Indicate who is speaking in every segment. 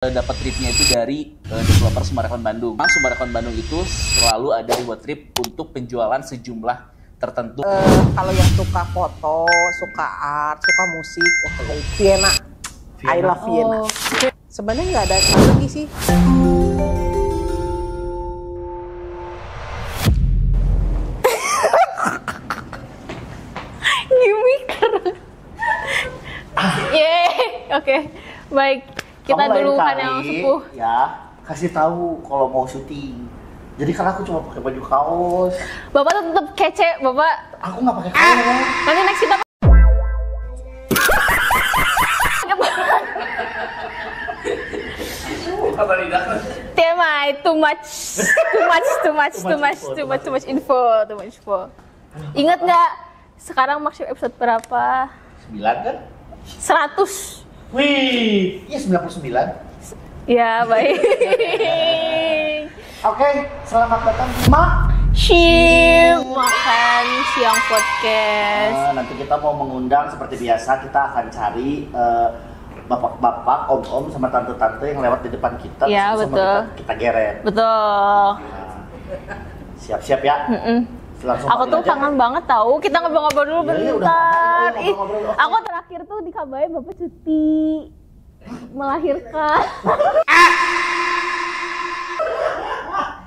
Speaker 1: Dapat tripnya itu dari developer Summarecon Bandung. Summarecon Bandung itu selalu ada reward trip untuk penjualan sejumlah tertentu.
Speaker 2: Kalau yang suka foto, suka art, suka musik, Vienna. I love Vienna. Sebenarnya nggak ada strategi sih.
Speaker 3: Gimik. Oke, baik. Kita dulu kan yang sepuh.
Speaker 4: Ya, kasih tahu kalau mau syuting. Jadi kan aku cuma pakai baju kaos.
Speaker 3: Bapak tetap kece, Bapak.
Speaker 4: Aku nggak pakai kaos.
Speaker 3: Nanti next kita TMI, too much info. Ingat nggak? Sekarang maksud episode berapa?
Speaker 4: 9 kan?
Speaker 3: 100.
Speaker 4: Wih, iya 99.
Speaker 3: Ya, baik.
Speaker 4: Oke, selamat datang di
Speaker 3: Makan Siang Podcast.
Speaker 4: Nanti kita mau mengundang seperti biasa, kita akan cari bapak-bapak, om-om, sama tante-tante yang lewat di depan kita.
Speaker 3: Ya, betul.
Speaker 4: Kita geret.
Speaker 3: Betul.
Speaker 4: Siap-siap ya.
Speaker 3: Aku tuh kangen banget tahu. Kita ngobrol-ngobrol dulu bentar. Aku terakhir tuh dikabarin Bapak cuti melahirkan.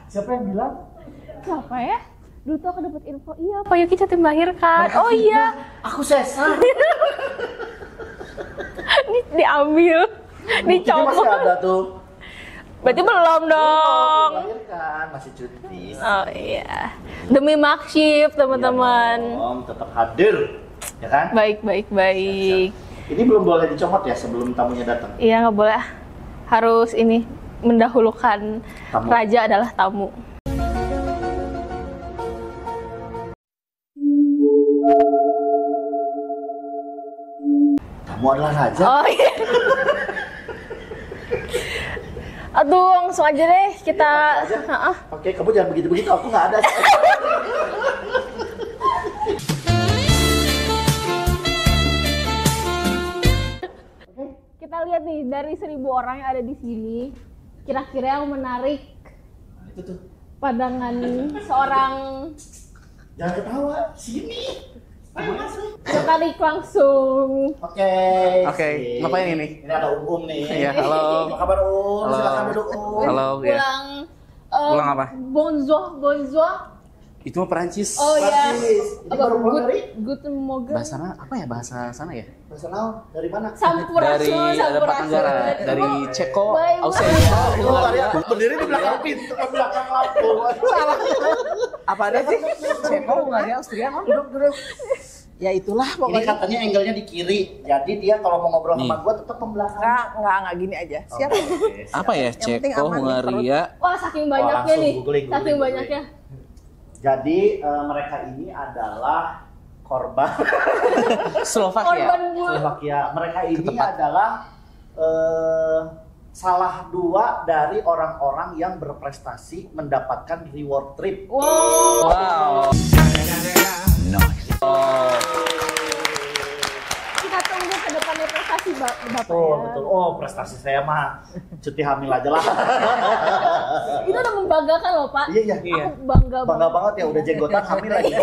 Speaker 4: Siapa yang bilang?
Speaker 3: Siapa ya? Dulu tuh aku dapat info. Iya, Pak Yuki cuti melahirkan. Oh iya.
Speaker 4: Aku sesar.
Speaker 3: Diambil, dicopot.
Speaker 4: Masih ada tuh.
Speaker 3: Berarti belum dong.
Speaker 4: Melahirkan, masih cuti.
Speaker 3: Oh iya. Demi Maksif, teman-teman.
Speaker 4: Om tetap hadir, ya kan?
Speaker 3: Baik.
Speaker 4: Ini belum boleh dicomot ya sebelum tamunya datang.
Speaker 3: Iya, nggak boleh. Harus ini mendahulukan
Speaker 4: Tamu.
Speaker 3: raja adalah tamu.
Speaker 4: Tamu adalah raja.
Speaker 3: Oh iya. Aduh, langsung aja deh kita.
Speaker 4: Oke, kamu jangan begitu-begitu, aku nggak ada.
Speaker 3: Kita lihat nih dari 1.000 orang yang ada di sini, kira-kira yang menarik
Speaker 4: Itu tuh.
Speaker 3: pandangan seorang
Speaker 4: Jangan ketawa, sini.
Speaker 3: tertarik langsung.
Speaker 4: Oke,
Speaker 1: ngapain ini?
Speaker 4: Ini ada Om nih.
Speaker 1: Iya, halo.
Speaker 4: Apa kabar Om?
Speaker 1: Halo.
Speaker 4: Silakan duduk Om.
Speaker 1: Halo, ya. Pulang apa?
Speaker 3: Bonjour.
Speaker 1: Itu mah Perancis.
Speaker 3: Oh iya.
Speaker 4: Ini baru pulang dari?
Speaker 3: Guten Morgen.
Speaker 1: Bahasa apa ya? Bahasa sana ya?
Speaker 4: Bahasa naon? Dari mana?
Speaker 3: Sampurasun.
Speaker 1: Dari ada Tenggara, dari Ceko,
Speaker 3: Baik.
Speaker 1: Australia,
Speaker 4: Hungaria.
Speaker 1: Hungaria.
Speaker 4: Berdiri di belakang pintu, di belakang lampu. Salah.
Speaker 1: Apa ada sih? Ceko, Hungaria, Austria, apa?
Speaker 4: Duduk.
Speaker 2: Ya itulah
Speaker 4: Ini
Speaker 2: pokoknya.
Speaker 4: katanya angle-nya di kiri. Jadi dia kalau mau ngobrol sama
Speaker 1: Nih.
Speaker 4: gua tetap membelakang.
Speaker 2: Nggak gini aja. Siap.
Speaker 4: Oke, siap.
Speaker 1: Apa ya?
Speaker 2: Yang penting
Speaker 1: Ceko,
Speaker 2: aman nih,
Speaker 1: Hungaria.
Speaker 3: Wah, saking banyaknya
Speaker 4: langsung
Speaker 3: nih.
Speaker 4: googling.
Speaker 3: Saking banyaknya.
Speaker 4: Jadi mereka ini adalah korban
Speaker 1: Slovakia.
Speaker 3: Korban gua.
Speaker 4: Slovakia. Mereka ini
Speaker 1: Ketepat.
Speaker 4: adalah salah dua dari orang-orang yang berprestasi mendapatkan reward trip.
Speaker 3: Wow. Kita tunggu ke depannya prestasi Bapak
Speaker 4: Betul,
Speaker 3: ya.
Speaker 4: betul. Oh, prestasi saya mah cuti hamil aja lah.
Speaker 3: Itu udah membanggakan loh, Pak.
Speaker 4: Iya.
Speaker 3: Aku bangga
Speaker 4: Banget ya udah jenggotan hamil lagi.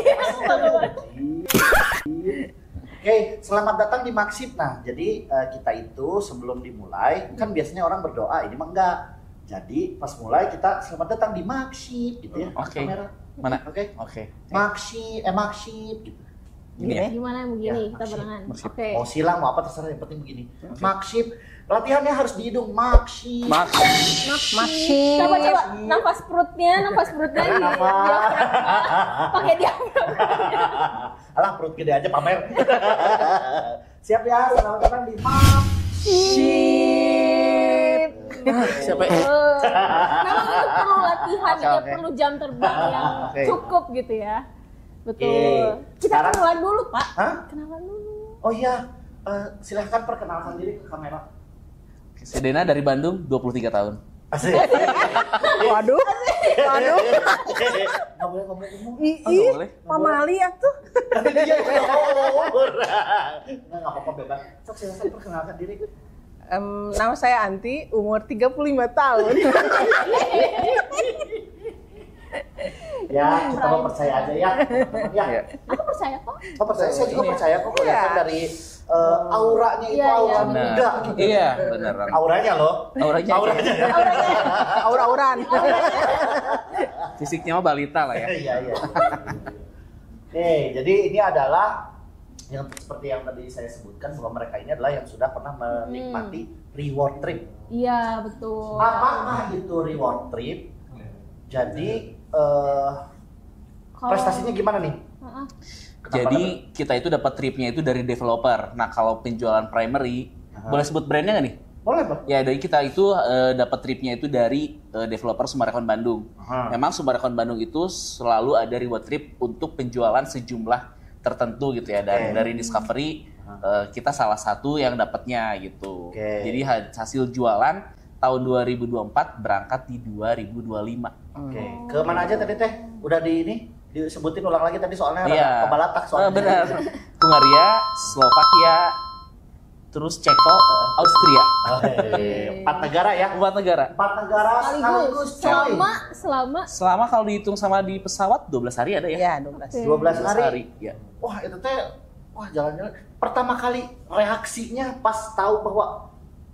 Speaker 4: Oke, selamat datang di Maksip. Nah, jadi kita itu sebelum dimulai kan biasanya orang berdoa, ini mah enggak. Jadi pas mulai kita selamat datang di Maksip gitu ya.
Speaker 1: Oke.
Speaker 4: Kamera.
Speaker 1: Mana?
Speaker 4: Oke.
Speaker 1: Oke.
Speaker 4: Maksip gitu.
Speaker 1: Gini ya?
Speaker 3: Gimana yang begini?
Speaker 4: Ya,
Speaker 3: Kita barengan.
Speaker 1: Maksip.
Speaker 3: Oke.
Speaker 4: Mau silang mau apa terserah, yang penting begini. Maksip. Latihannya harus di hidung. Maksip.
Speaker 2: Masih.
Speaker 3: Coba nafas perutnya di pakai diafragma.
Speaker 4: Alah, perut gede aja pamer. Siap ya, selamat datang di
Speaker 3: Sip.
Speaker 1: Siapa ya?
Speaker 3: Memang itu perlu latihan, ya,
Speaker 4: Oke.
Speaker 3: perlu jam terbang yang
Speaker 4: Oke.
Speaker 3: cukup gitu ya. Betul.
Speaker 4: Oke.
Speaker 3: Kita
Speaker 4: Sekarang-
Speaker 3: kenalan dulu, Pak.
Speaker 4: Hah?
Speaker 3: Kenalan dulu.
Speaker 4: Oh iya, silahkan perkenalkan diri ke kamera.
Speaker 1: Sedena dari Bandung, 23 tahun.
Speaker 4: Asik.
Speaker 2: Waduh.
Speaker 4: Nggak boleh ngomong-ngomong.
Speaker 1: Nggak boleh.
Speaker 2: Pamali ya tuh.
Speaker 4: Dia yang ngomong. Nggak apa-apa bebas. Sok silahkan perkenalkan diri.
Speaker 2: Nama saya Anti, umur 35 tahun.
Speaker 4: Ya, kita mau percaya aja ya. Ya.
Speaker 3: Aku percaya kok.
Speaker 4: Oh, percaya, saya juga percaya kok kelihatan dari auranya itu
Speaker 3: Iya,
Speaker 4: aura
Speaker 3: iya.
Speaker 4: muda gitu.
Speaker 1: Iya, beneran.
Speaker 4: Auranya loh.
Speaker 1: Auranya.
Speaker 2: Aura-auran.
Speaker 1: Fisiknya mah balita lah ya.
Speaker 4: Iya, iya. Oke, jadi ini adalah yang seperti yang tadi saya sebutkan bahwa mereka ini adalah yang sudah pernah menikmati reward trip.
Speaker 3: Iya, betul.
Speaker 4: Apakah itu reward trip? Jadi prestasinya gimana nih?
Speaker 3: Heeh.
Speaker 1: Jadi kita itu dapat tripnya itu dari developer. Nah kalau penjualan primary, boleh sebut brandnya nggak nih?
Speaker 4: Boleh, Bang.
Speaker 1: Ya dari kita itu dapat tripnya itu dari developer Summarecon Bandung. Memang Summarecon Bandung itu selalu ada reward trip untuk penjualan sejumlah tertentu gitu ya. Dan dari Discovery kita salah satu yang dapatnya gitu. Jadi hasil jualan tahun 2024 berangkat di 2025.
Speaker 4: Oke. Ke mana aja tadi teh? Udah disebutin ulang lagi tadi soalnya
Speaker 1: Iya.
Speaker 4: kebalatak soalnya.
Speaker 1: Benar. Hungaria, Slovakia, terus Ceko, Austria.
Speaker 4: Empat negara ya.
Speaker 1: 4 negara.
Speaker 4: 4 negara sekaligus coy.
Speaker 3: Selama
Speaker 1: Kalau dihitung sama di pesawat 12 hari ada ya?
Speaker 2: Ya, 12.
Speaker 4: 12 hari.
Speaker 1: Ya.
Speaker 4: Wah, itu teh jalan-jalan. Pertama kali reaksinya pas tahu bahwa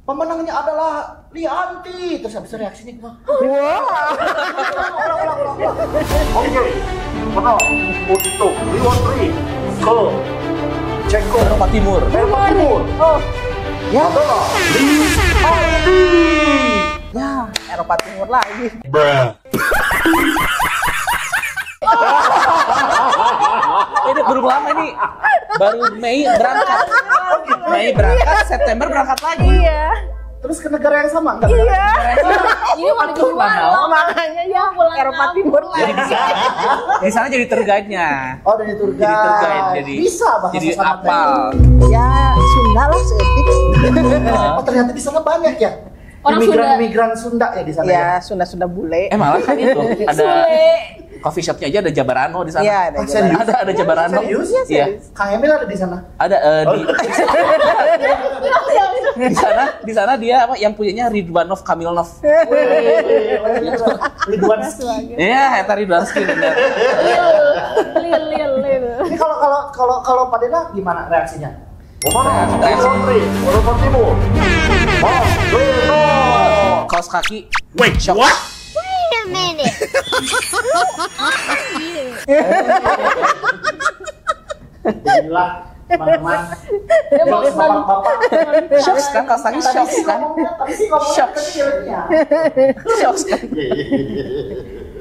Speaker 4: pemenangnya adalah Lianti. Terus habis itu reaksinya gimana? Ulang. Oke. Menang untuk reward trip ke Ceko,
Speaker 1: Eropa Timur.
Speaker 4: Eropa Timur.
Speaker 2: Ya.
Speaker 4: Adalah Lianti.
Speaker 2: Ya, Eropa Timur lagi.
Speaker 1: Ini baru lama nih. Baru Mei berangkat. Mei berangkat, September berangkat lagi.
Speaker 3: iya.
Speaker 4: Terus ke negara yang sama enggak?
Speaker 2: Iya.
Speaker 3: Ini mau dijual loh.
Speaker 2: Makanya ya
Speaker 3: pulang
Speaker 2: Eropa
Speaker 3: kampung.
Speaker 2: Timur
Speaker 1: Jadi
Speaker 2: lagi.
Speaker 1: bisa. Di sana jadi tour guide-nya.
Speaker 4: Oh, dari tour
Speaker 1: Jadi tour guide.
Speaker 4: guide.
Speaker 1: Jadi
Speaker 4: Bisa bahasa
Speaker 1: jadi
Speaker 4: sana, teh.
Speaker 1: apal.
Speaker 2: Ya, Sunda lah seetik.
Speaker 4: Oh, ternyata di sana banyak ya.
Speaker 3: Orang
Speaker 4: Imigran Sunda ya di sana ya.
Speaker 2: Ya, Sunda Bule.
Speaker 1: Malah kan itu ada
Speaker 3: Sule.
Speaker 1: coffee shopnya aja ada Jabarano di sana.
Speaker 2: Iya, ada
Speaker 4: Oh, serius?
Speaker 1: Ada Jabarano.
Speaker 4: Serius?
Speaker 1: Iya.
Speaker 4: Kang Emil ada di sana.
Speaker 1: Ada di sana dia apa yang punyanya Ridwanov Kamilnov.
Speaker 4: Ridwan.
Speaker 1: Iya, eta Ridwanski bener.
Speaker 3: Lil.
Speaker 4: Ini kalau Pak Dena gimana reaksinya? Mana?
Speaker 1: Reaksi.
Speaker 4: Eropa Timur.
Speaker 1: Kaos kaki.
Speaker 5: Wait,
Speaker 1: Shock.
Speaker 5: what?
Speaker 4: Jadilah teman-teman.
Speaker 3: Dia mau
Speaker 4: Jokes bapak-bapak.
Speaker 1: Shock kan kaos kaki shock kan.
Speaker 4: Tadi sih ngomongnya
Speaker 1: Shock.
Speaker 4: kecilnya.
Speaker 1: Shock kan.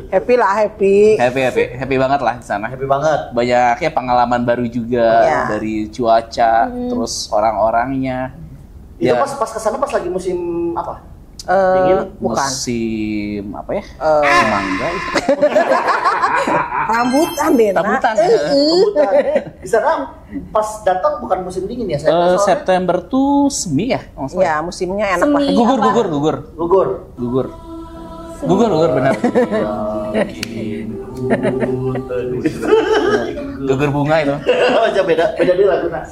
Speaker 2: Happy lah, happy.
Speaker 1: Happy banget lah di sana.
Speaker 4: Happy banget.
Speaker 1: Banyak ya pengalaman baru juga
Speaker 2: Iya.
Speaker 1: dari cuaca, terus orang-orangnya.
Speaker 4: Itu
Speaker 1: Ya.
Speaker 4: pas kesana pas lagi musim apa? Dingin?
Speaker 2: Bukan.
Speaker 1: Musim apa ya? Mangga itu.
Speaker 2: Rambutan deh, Nak.
Speaker 1: Rambutan.
Speaker 4: Rambutan. Di sana pas datang bukan musim dingin ya? Soalnya
Speaker 1: September tuh semi ya?
Speaker 2: Ya, musimnya enak
Speaker 3: Semi.
Speaker 2: lah.
Speaker 1: Gugur,
Speaker 3: Apa?
Speaker 4: gugur.
Speaker 1: Gugur benar. Gugur bunga itu.
Speaker 4: Aja beda di lagu nah.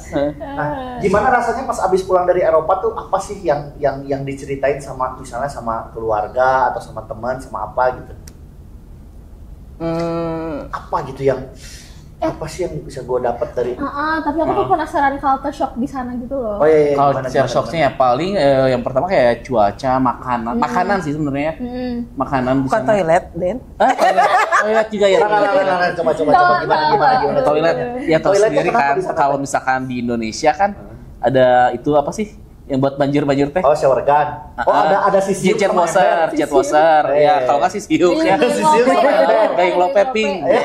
Speaker 4: Gimana rasanya pas abis pulang dari Eropa tuh apa sih yang diceritain sama misalnya sama keluarga atau sama teman sama apa gitu? Apa gitu yang apa sih yang bisa gue dapat dari?
Speaker 3: Tapi aku tuh penasaran culture shock di sana gitu loh.
Speaker 4: Oh iya,
Speaker 1: Kalau
Speaker 4: gimana,
Speaker 1: share
Speaker 4: gimana,
Speaker 1: shocknya ya paling yang pertama kayak cuaca, makanan sih sebenarnya. Makanan di
Speaker 2: Bukan
Speaker 1: sana.
Speaker 2: toilet, Den.
Speaker 1: Toilet juga ya.
Speaker 4: Nah, coba gimana?
Speaker 1: Toilet ya tahu
Speaker 4: Toiletnya
Speaker 1: sendiri
Speaker 4: kenapa
Speaker 1: kan
Speaker 4: di sana,
Speaker 1: kalau
Speaker 4: Teh?
Speaker 1: misalkan di Indonesia kan ada itu apa sih yang buat banjir teh?
Speaker 4: Oh, shower gun. Oh, ada sisiu
Speaker 1: jet
Speaker 4: sama
Speaker 1: washer,
Speaker 4: ember.
Speaker 1: jet washer. Ya, kalau nggak sisiu ya.
Speaker 4: Sisiu sama ember.
Speaker 1: Kayak lopeping.
Speaker 4: Iya.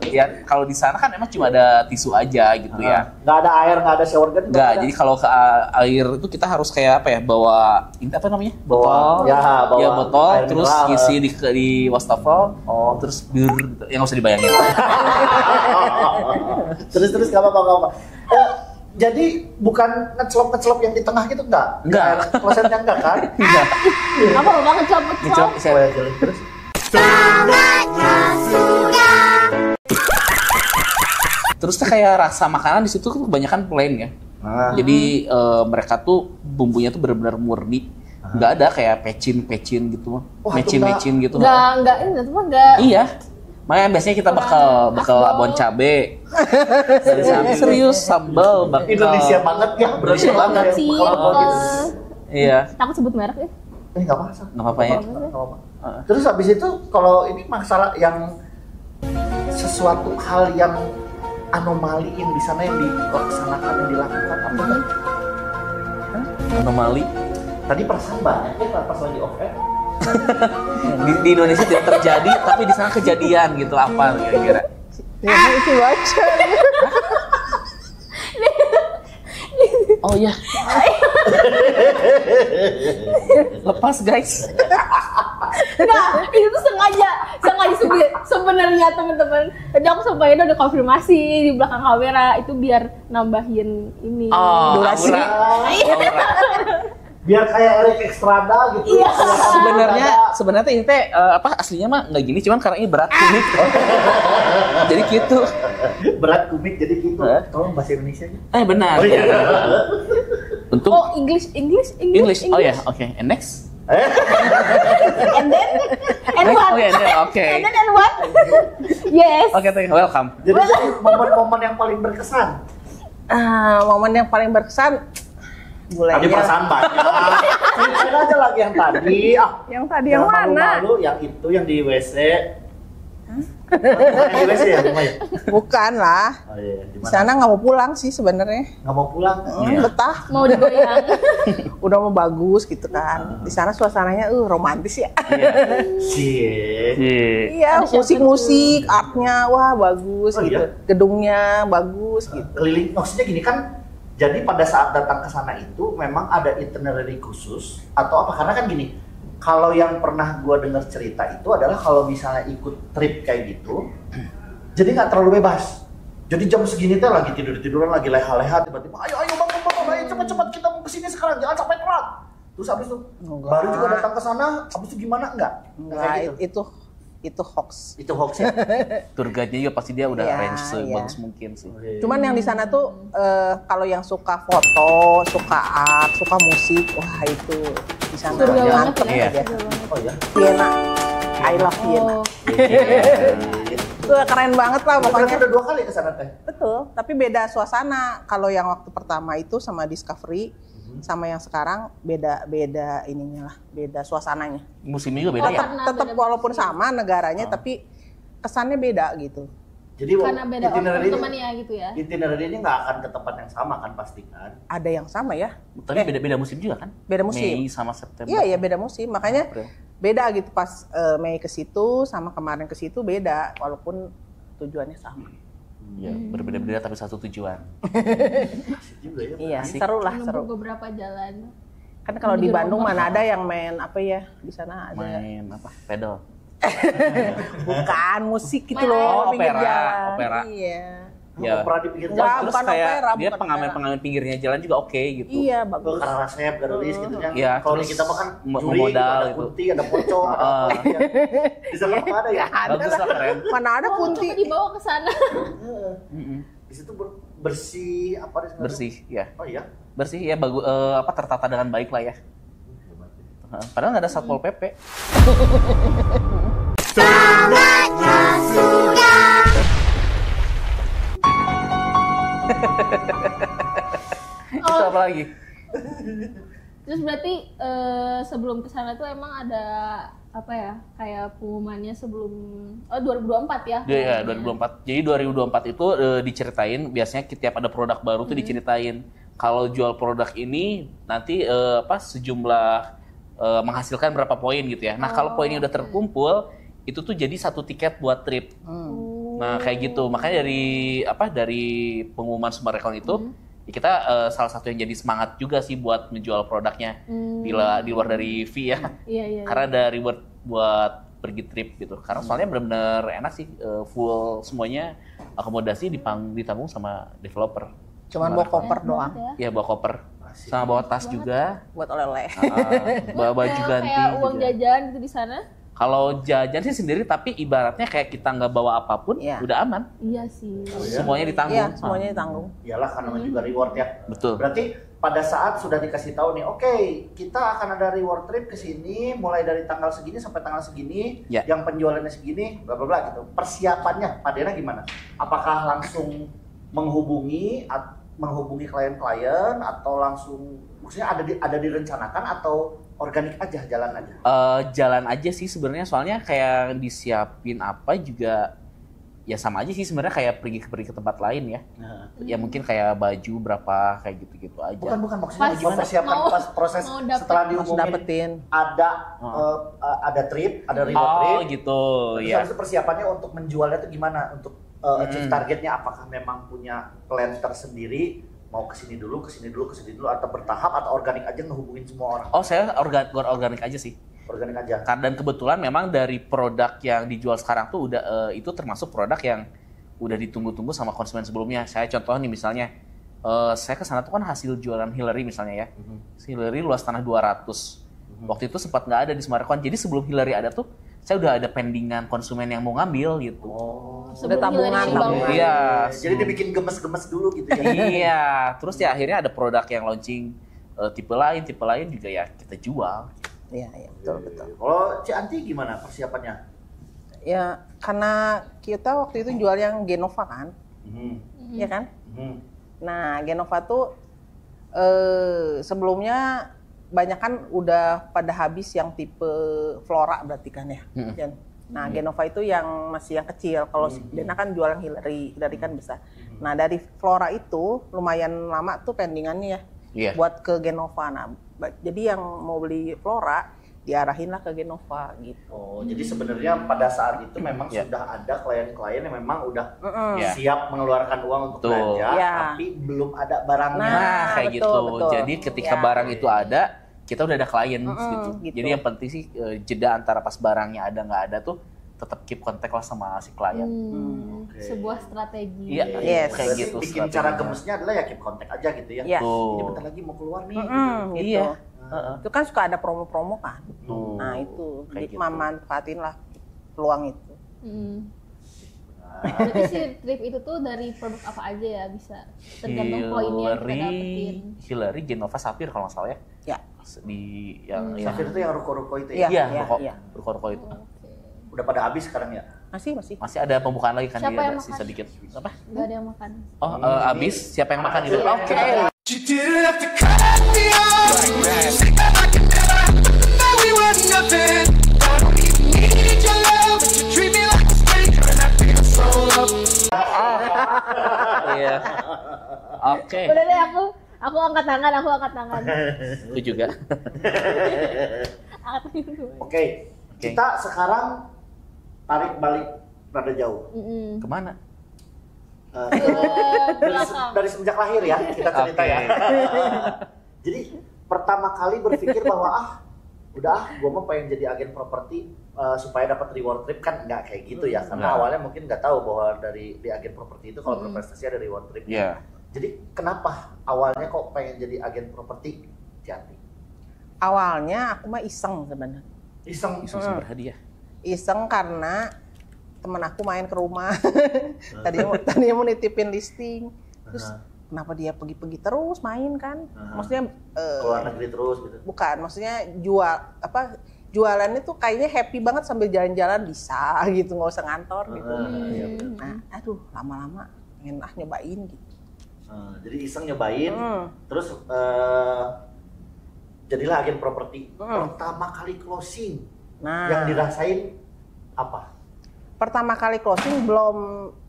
Speaker 1: Ya, kalau di sana kan emang cuma ada tisu aja gitu ya.
Speaker 4: Nggak ada air, nggak ada shower gun.
Speaker 1: Enggak, jadi kalau ke air itu kita harus kayak apa ya? Bawa ini apa namanya?
Speaker 4: Bawa-
Speaker 1: Ya, botol
Speaker 4: air
Speaker 1: terus
Speaker 4: mineral.
Speaker 1: ngisi di wastafel. Terus yang nggak usah dibayangin.
Speaker 4: terus nggak apa-apa. Jadi bukan ngecelop yang di tengah gitu enggak?
Speaker 1: Enggak.
Speaker 4: Klosetnya enggak kan?
Speaker 1: Enggak.
Speaker 3: Apa lo banget
Speaker 1: Ngecop,
Speaker 4: Oh ya, jelek terus.
Speaker 1: Terus tuh kayak rasa makanan di situ tuh kebanyakan plain ya. Jadi mereka tuh bumbunya tuh benar-benar murni. Nggak ada kayak pecin gitu, mecin gitu.
Speaker 3: Enggak, ini tuh enggak.
Speaker 1: Iya. Makanya biasanya kita bakal abon cabe. Serius sambal bakal.
Speaker 4: Indonesia banget ya, Indonesia banget
Speaker 3: sih.
Speaker 1: Iya.
Speaker 3: Takut sebut merek ya?
Speaker 4: Nggak apa-apa.
Speaker 1: Nggak apa-apa ya.
Speaker 4: Nggak apa-apa. Terus habis itu kalau ini masalah yang sesuatu hal yang anomali yang di sana yang dilaksanakan, yang dilakukan apa kan?
Speaker 1: Anomali.
Speaker 4: Tadi perasaan banyak ya pas lagi off air.
Speaker 1: Di Indonesia tidak terjadi, tapi di sana kejadian gitu apa kira-kira?
Speaker 2: Ya, itu baca.
Speaker 1: Oh ya. Lepas guys.
Speaker 3: Enggak, itu tuh sengaja sebenarnya teman-teman. Tadi aku sama Eda udah konfirmasi di belakang kamera itu biar nambahin ini durasi.
Speaker 4: Biar kayak Eric Estrada gitu.
Speaker 3: Iya.
Speaker 1: Sebenarnya ini teh aslinya mah nggak gini, cuman karena ini berat kumik. Jadi gitu.
Speaker 4: Berat kumik jadi gitu. Tolong bahasa Indonesianya.
Speaker 1: Benar.
Speaker 4: Oh, iya.
Speaker 1: Untuk
Speaker 3: English.
Speaker 1: Oh ya, oke. And next.
Speaker 3: And what?
Speaker 1: Oh ya, oke.
Speaker 3: And then what? Yes.
Speaker 1: Oke, thank you. Welcome.
Speaker 4: Jadi momen-momen yang paling berkesan.
Speaker 2: Momen yang paling berkesan mulai
Speaker 4: Tadi perasaan banyak. Ceritain aja lagi yang tadi.
Speaker 2: Yang tadi yang mana?
Speaker 4: Malu, yang itu yang di WC. Yang di WC ya, rumah ya?
Speaker 2: Bukan lah.
Speaker 4: Oh iya, di
Speaker 2: Di
Speaker 4: mana?
Speaker 2: sana nggak mau pulang sih sebenarnya.
Speaker 4: Nggak mau pulang.
Speaker 2: Betah.
Speaker 3: Mau digoyang.
Speaker 2: Udah mau bagus gitu kan. Di sana suasananya romantis ya. Iya,
Speaker 3: Ada
Speaker 2: musik-musik, artnya wah bagus
Speaker 4: Oh,
Speaker 2: gitu.
Speaker 4: iya?
Speaker 2: Gedungnya bagus gitu.
Speaker 4: Keliling, maksudnya gini kan. Jadi pada saat datang ke sana itu memang ada itinerary khusus atau apa? Karena kan gini, kalau yang pernah gue dengar cerita itu adalah kalau misalnya ikut trip kayak gitu, jadi nggak terlalu bebas. Jadi jam segini teh lagi tiduran lagi leha-leha, tiba-tiba ayo bangun, ayo cepet-cepet kita mau kesini sekarang, jangan sampai telat. Terus habis itu baru juga datang ke sana, habis itu gimana? Enggak kayak gitu.
Speaker 2: Itu hoax.
Speaker 4: Itu hoax ya.
Speaker 1: Tour guide-nya juga pasti dia udah
Speaker 2: Iya,
Speaker 1: arrange
Speaker 2: iya.
Speaker 1: sebagus mungkin sih.
Speaker 2: Cuman yang di sana tuh kalau yang suka foto, suka art, suka musik, wah itu di sana
Speaker 3: Surga banget
Speaker 2: mantep
Speaker 1: ya.
Speaker 2: aja.
Speaker 4: Oh ya.
Speaker 2: Vienna, I love Vienna. Itu keren banget lah
Speaker 4: Berarti
Speaker 2: pokoknya.
Speaker 4: udah 2 kali ke sana teh.
Speaker 2: Betul, tapi beda suasana. Kalau yang waktu pertama itu sama Discovery, sama yang sekarang beda ininya lah, beda suasananya.
Speaker 1: Musimnya juga beda ya.
Speaker 2: Tetap walaupun sama negaranya, tapi kesannya beda gitu.
Speaker 4: Jadi
Speaker 3: Karena beda
Speaker 4: itinerary ini-
Speaker 3: temannya gitu ya.
Speaker 4: itinerary ini nggak akan ke tempat yang sama kan pasti kan?
Speaker 2: Ada yang sama ya,
Speaker 1: Tapi beda-beda musim juga kan?
Speaker 2: beda musim.
Speaker 1: Mei sama September.
Speaker 2: Iya, beda musim. Makanya
Speaker 1: April.
Speaker 2: beda gitu pas Mei ke situ sama kemarin ke situ beda walaupun tujuannya sama.
Speaker 1: Iya, berbeda-beda tapi satu tujuan.
Speaker 4: Asik juga ya.
Speaker 2: Iya, seru lah,
Speaker 3: Menempuh
Speaker 2: seru.
Speaker 3: beberapa jalan.
Speaker 2: Kan kalau di Bandung mana ada yang main apa ya? Di sana ada.
Speaker 1: Main apa? Pedal.
Speaker 2: Bukan musik gitu
Speaker 3: Main.
Speaker 2: loh,
Speaker 1: Oh,
Speaker 2: pinggir
Speaker 1: opera,
Speaker 2: jalan.
Speaker 1: opera.
Speaker 2: Iya.
Speaker 1: Ya.
Speaker 4: Opera di pinggir
Speaker 2: Enggak,
Speaker 4: jalan.
Speaker 1: Terus
Speaker 2: bukan
Speaker 1: kayak
Speaker 2: opera,
Speaker 1: dia
Speaker 2: bukan
Speaker 1: pengamen-pengamen pinggirnya jalan juga oke gitu.
Speaker 2: Iya,
Speaker 4: Tuh,
Speaker 2: bagus.
Speaker 4: karena rasanya garulis gitu kan.
Speaker 1: Iya,
Speaker 4: Kalau di
Speaker 1: terus
Speaker 4: kita mah kan juri,
Speaker 1: memodal
Speaker 4: ada
Speaker 1: gitu.
Speaker 4: kunti, ada pocong, ada apa ya. Di sana apa ada ya?
Speaker 1: Bagus lah, keren.
Speaker 2: Mana ada kunti.
Speaker 3: Coba dibawa ke sana.
Speaker 1: Mm-mm.
Speaker 4: Di situ bersih apa di sana?
Speaker 1: Bersih, ya.
Speaker 4: Oh iya.
Speaker 1: Bersih ya, bagus tertata dengan baik lah ya. Padahal nggak ada Satpol PP. Itu apa lagi?
Speaker 3: Terus berarti sebelum ke sana tuh emang ada apa ya? Kayak pengumumannya sebelum 2024 ya?
Speaker 1: Ya, 2024. Jadi 2024 itu diceritain biasanya tiap ada produk baru tuh diceritain. Kalau jual produk ini nanti sejumlah menghasilkan berapa poin gitu ya. Nah, kalau poinnya udah terkumpul, itu tuh jadi satu tiket buat trip. Nah, kayak gitu. Makanya dari pengumuman Summarecon itu kita salah satu yang jadi semangat juga sih buat menjual produknya di luar dari fee ya.
Speaker 3: Iya.
Speaker 1: Karena ada reward buat pergi trip gitu. Karena soalnya benar-benar enak sih, full semuanya akomodasi ditanggung sama developer.
Speaker 2: Cuman bawa koper doang
Speaker 1: Ya, bawa koper. Sama bawa tas juga.
Speaker 2: buat oleh-oleh.
Speaker 1: Bawa baju ganti
Speaker 3: Kayak uang
Speaker 1: juga.
Speaker 3: jajan gitu di sana?
Speaker 1: Kalau jajan sih sendiri, tapi ibaratnya kayak kita nggak bawa apapun,
Speaker 2: Iya.
Speaker 1: udah aman.
Speaker 3: Iya sih.
Speaker 1: Semuanya ditanggung.
Speaker 2: Iya, semuanya ditanggung.
Speaker 4: Iyalah kan namanya juga reward ya.
Speaker 1: Betul.
Speaker 4: Berarti pada saat sudah dikasih tahu nih, oke, kita akan ada reward trip ke sini mulai dari tanggal segini sampai tanggal segini, yang penjualannya segini, bla bla bla gitu. Persiapannya Pak Dena gimana? Apakah langsung menghubungi klien-klien atau langsung maksudnya ada direncanakan atau organik aja, jalan aja?
Speaker 1: Jalan aja sih sebenarnya, soalnya kayak disiapin apa juga ya sama aja sih sebenarnya, kayak pergi ke tempat lain ya. Ya mungkin kayak baju berapa kayak gitu-gitu aja.
Speaker 4: Bukan maksudnya gimana persiapan pas proses setelah diumumin ada trip, ada reward trip.
Speaker 1: Oh gitu
Speaker 4: ya. Terus persiapannya untuk menjualnya itu gimana? Untuk achieve targetnya, apakah memang punya plan tersendiri? Mau kesini dulu, atau bertahap atau organik aja ngehubungin semua orang?
Speaker 1: Oh, saya organik aja sih.
Speaker 4: Organik aja.
Speaker 1: Dan kebetulan memang dari produk yang dijual sekarang tuh udah itu termasuk produk yang udah ditunggu-tunggu sama konsumen sebelumnya. Saya contoh nih misalnya, saya kesana tuh kan hasil jualan Hillary misalnya ya. Hillary luas tanah 200. Waktu itu sempat nggak ada di Sumarekon. Jadi sebelum Hillary ada tuh, saya udah ada pendingan konsumen yang mau ngambil gitu.
Speaker 2: Sudah tabungan.
Speaker 1: Iya.
Speaker 4: Jadi dibikin gemes-gemes dulu gitu ya.
Speaker 1: Iya. Terus ya akhirnya ada produk yang launching tipe lain juga ya kita jual.
Speaker 2: Iya, betul.
Speaker 4: Kalau Ci Anti gimana persiapannya?
Speaker 2: Ya, karena kita waktu itu jual yang Genova kan, iya kan? Nah, Genova tuh sebelumnya banyak kan udah pada habis yang tipe Flora berarti kan ya. Nah, Genova itu yang masih yang kecil. Kalau Dena kan jualan Hillary kan besar. Nah, dari Flora itu lumayan lama tuh pendingannya ya, buat ke Genova. Nah, jadi yang mau beli Flora diarahin lah ke Genova gitu.
Speaker 4: Oh, jadi sebenarnya pada saat itu memang sudah ada klien-klien yang memang udah siap mengeluarkan uang untuk belanja, tapi belum ada barangnya.
Speaker 1: Nah, kayak betul. Jadi ketika barang itu ada, kita udah ada klien gitu. Jadi yang penting sih jeda antara pas barangnya ada nggak ada tuh tetap keep kontak lah sama si klien.
Speaker 3: Sebuah strategi.
Speaker 1: Iya, kayak gitu.
Speaker 4: Bikin cara gemesnya adalah ya keep kontak aja gitu ya. Jadi bentar lagi mau keluar nih.
Speaker 2: Gitu. Iya. Itu kan suka ada promo-promo kan. Nah itu, jadi manfaatin lah peluang itu.
Speaker 3: Jadi si trip itu tuh dari produk apa aja ya, bisa tergantung poinnya yang kita dapetin.
Speaker 1: Hillary, Genova, Sapphire kalau nggak salah ya.
Speaker 2: Ya.
Speaker 1: Di yang
Speaker 4: Sapphire itu yang ruko-ruko itu ya?
Speaker 1: Iya, ruko-ruko itu.
Speaker 4: Udah pada habis sekarang ya?
Speaker 2: Masih.
Speaker 1: Masih ada pembukaan lagi kan,
Speaker 3: siapa
Speaker 1: dia
Speaker 3: yang
Speaker 1: ada sisa dikit. Apa?
Speaker 3: Gak ada yang makan.
Speaker 1: Oh, habis. Siapa yang makan itu? Oke. Iya. Oke.
Speaker 3: Udah deh, aku angkat tangan.
Speaker 1: Aku juga.
Speaker 4: Oke. Kita sekarang tarik balik rada jauh.
Speaker 1: Kemana?
Speaker 4: Dari semenjak lahir ya kita cerita ya. Jadi pertama kali berpikir bahwa gue mau pengen jadi agen properti supaya dapat reward trip, kan nggak kayak gitu ya, karena awalnya mungkin nggak tahu bahwa di agen properti itu kalau berprestasi ada reward trip. Jadi kenapa awalnya kok pengen jadi agen properti, Cianti?
Speaker 2: Awalnya aku mah iseng sebenarnya.
Speaker 4: Iseng
Speaker 1: sumber hadiah.
Speaker 2: Iseng karena temen aku main ke rumah. tadinya mau nitipin listing. Terus kenapa dia pergi-pergi terus main kan? Maksudnya
Speaker 4: keluar negeri terus gitu.
Speaker 2: Bukan, maksudnya jualannya tuh kayaknya happy banget sambil jalan-jalan bisa gitu, nggak usah ngantor gitu. Nah, aduh lama-lama pengen nyobain gitu.
Speaker 4: Jadi iseng nyobain, terus jadilah agen properti. Pertama kali closing, yang dirasain apa?
Speaker 2: Pertama kali closing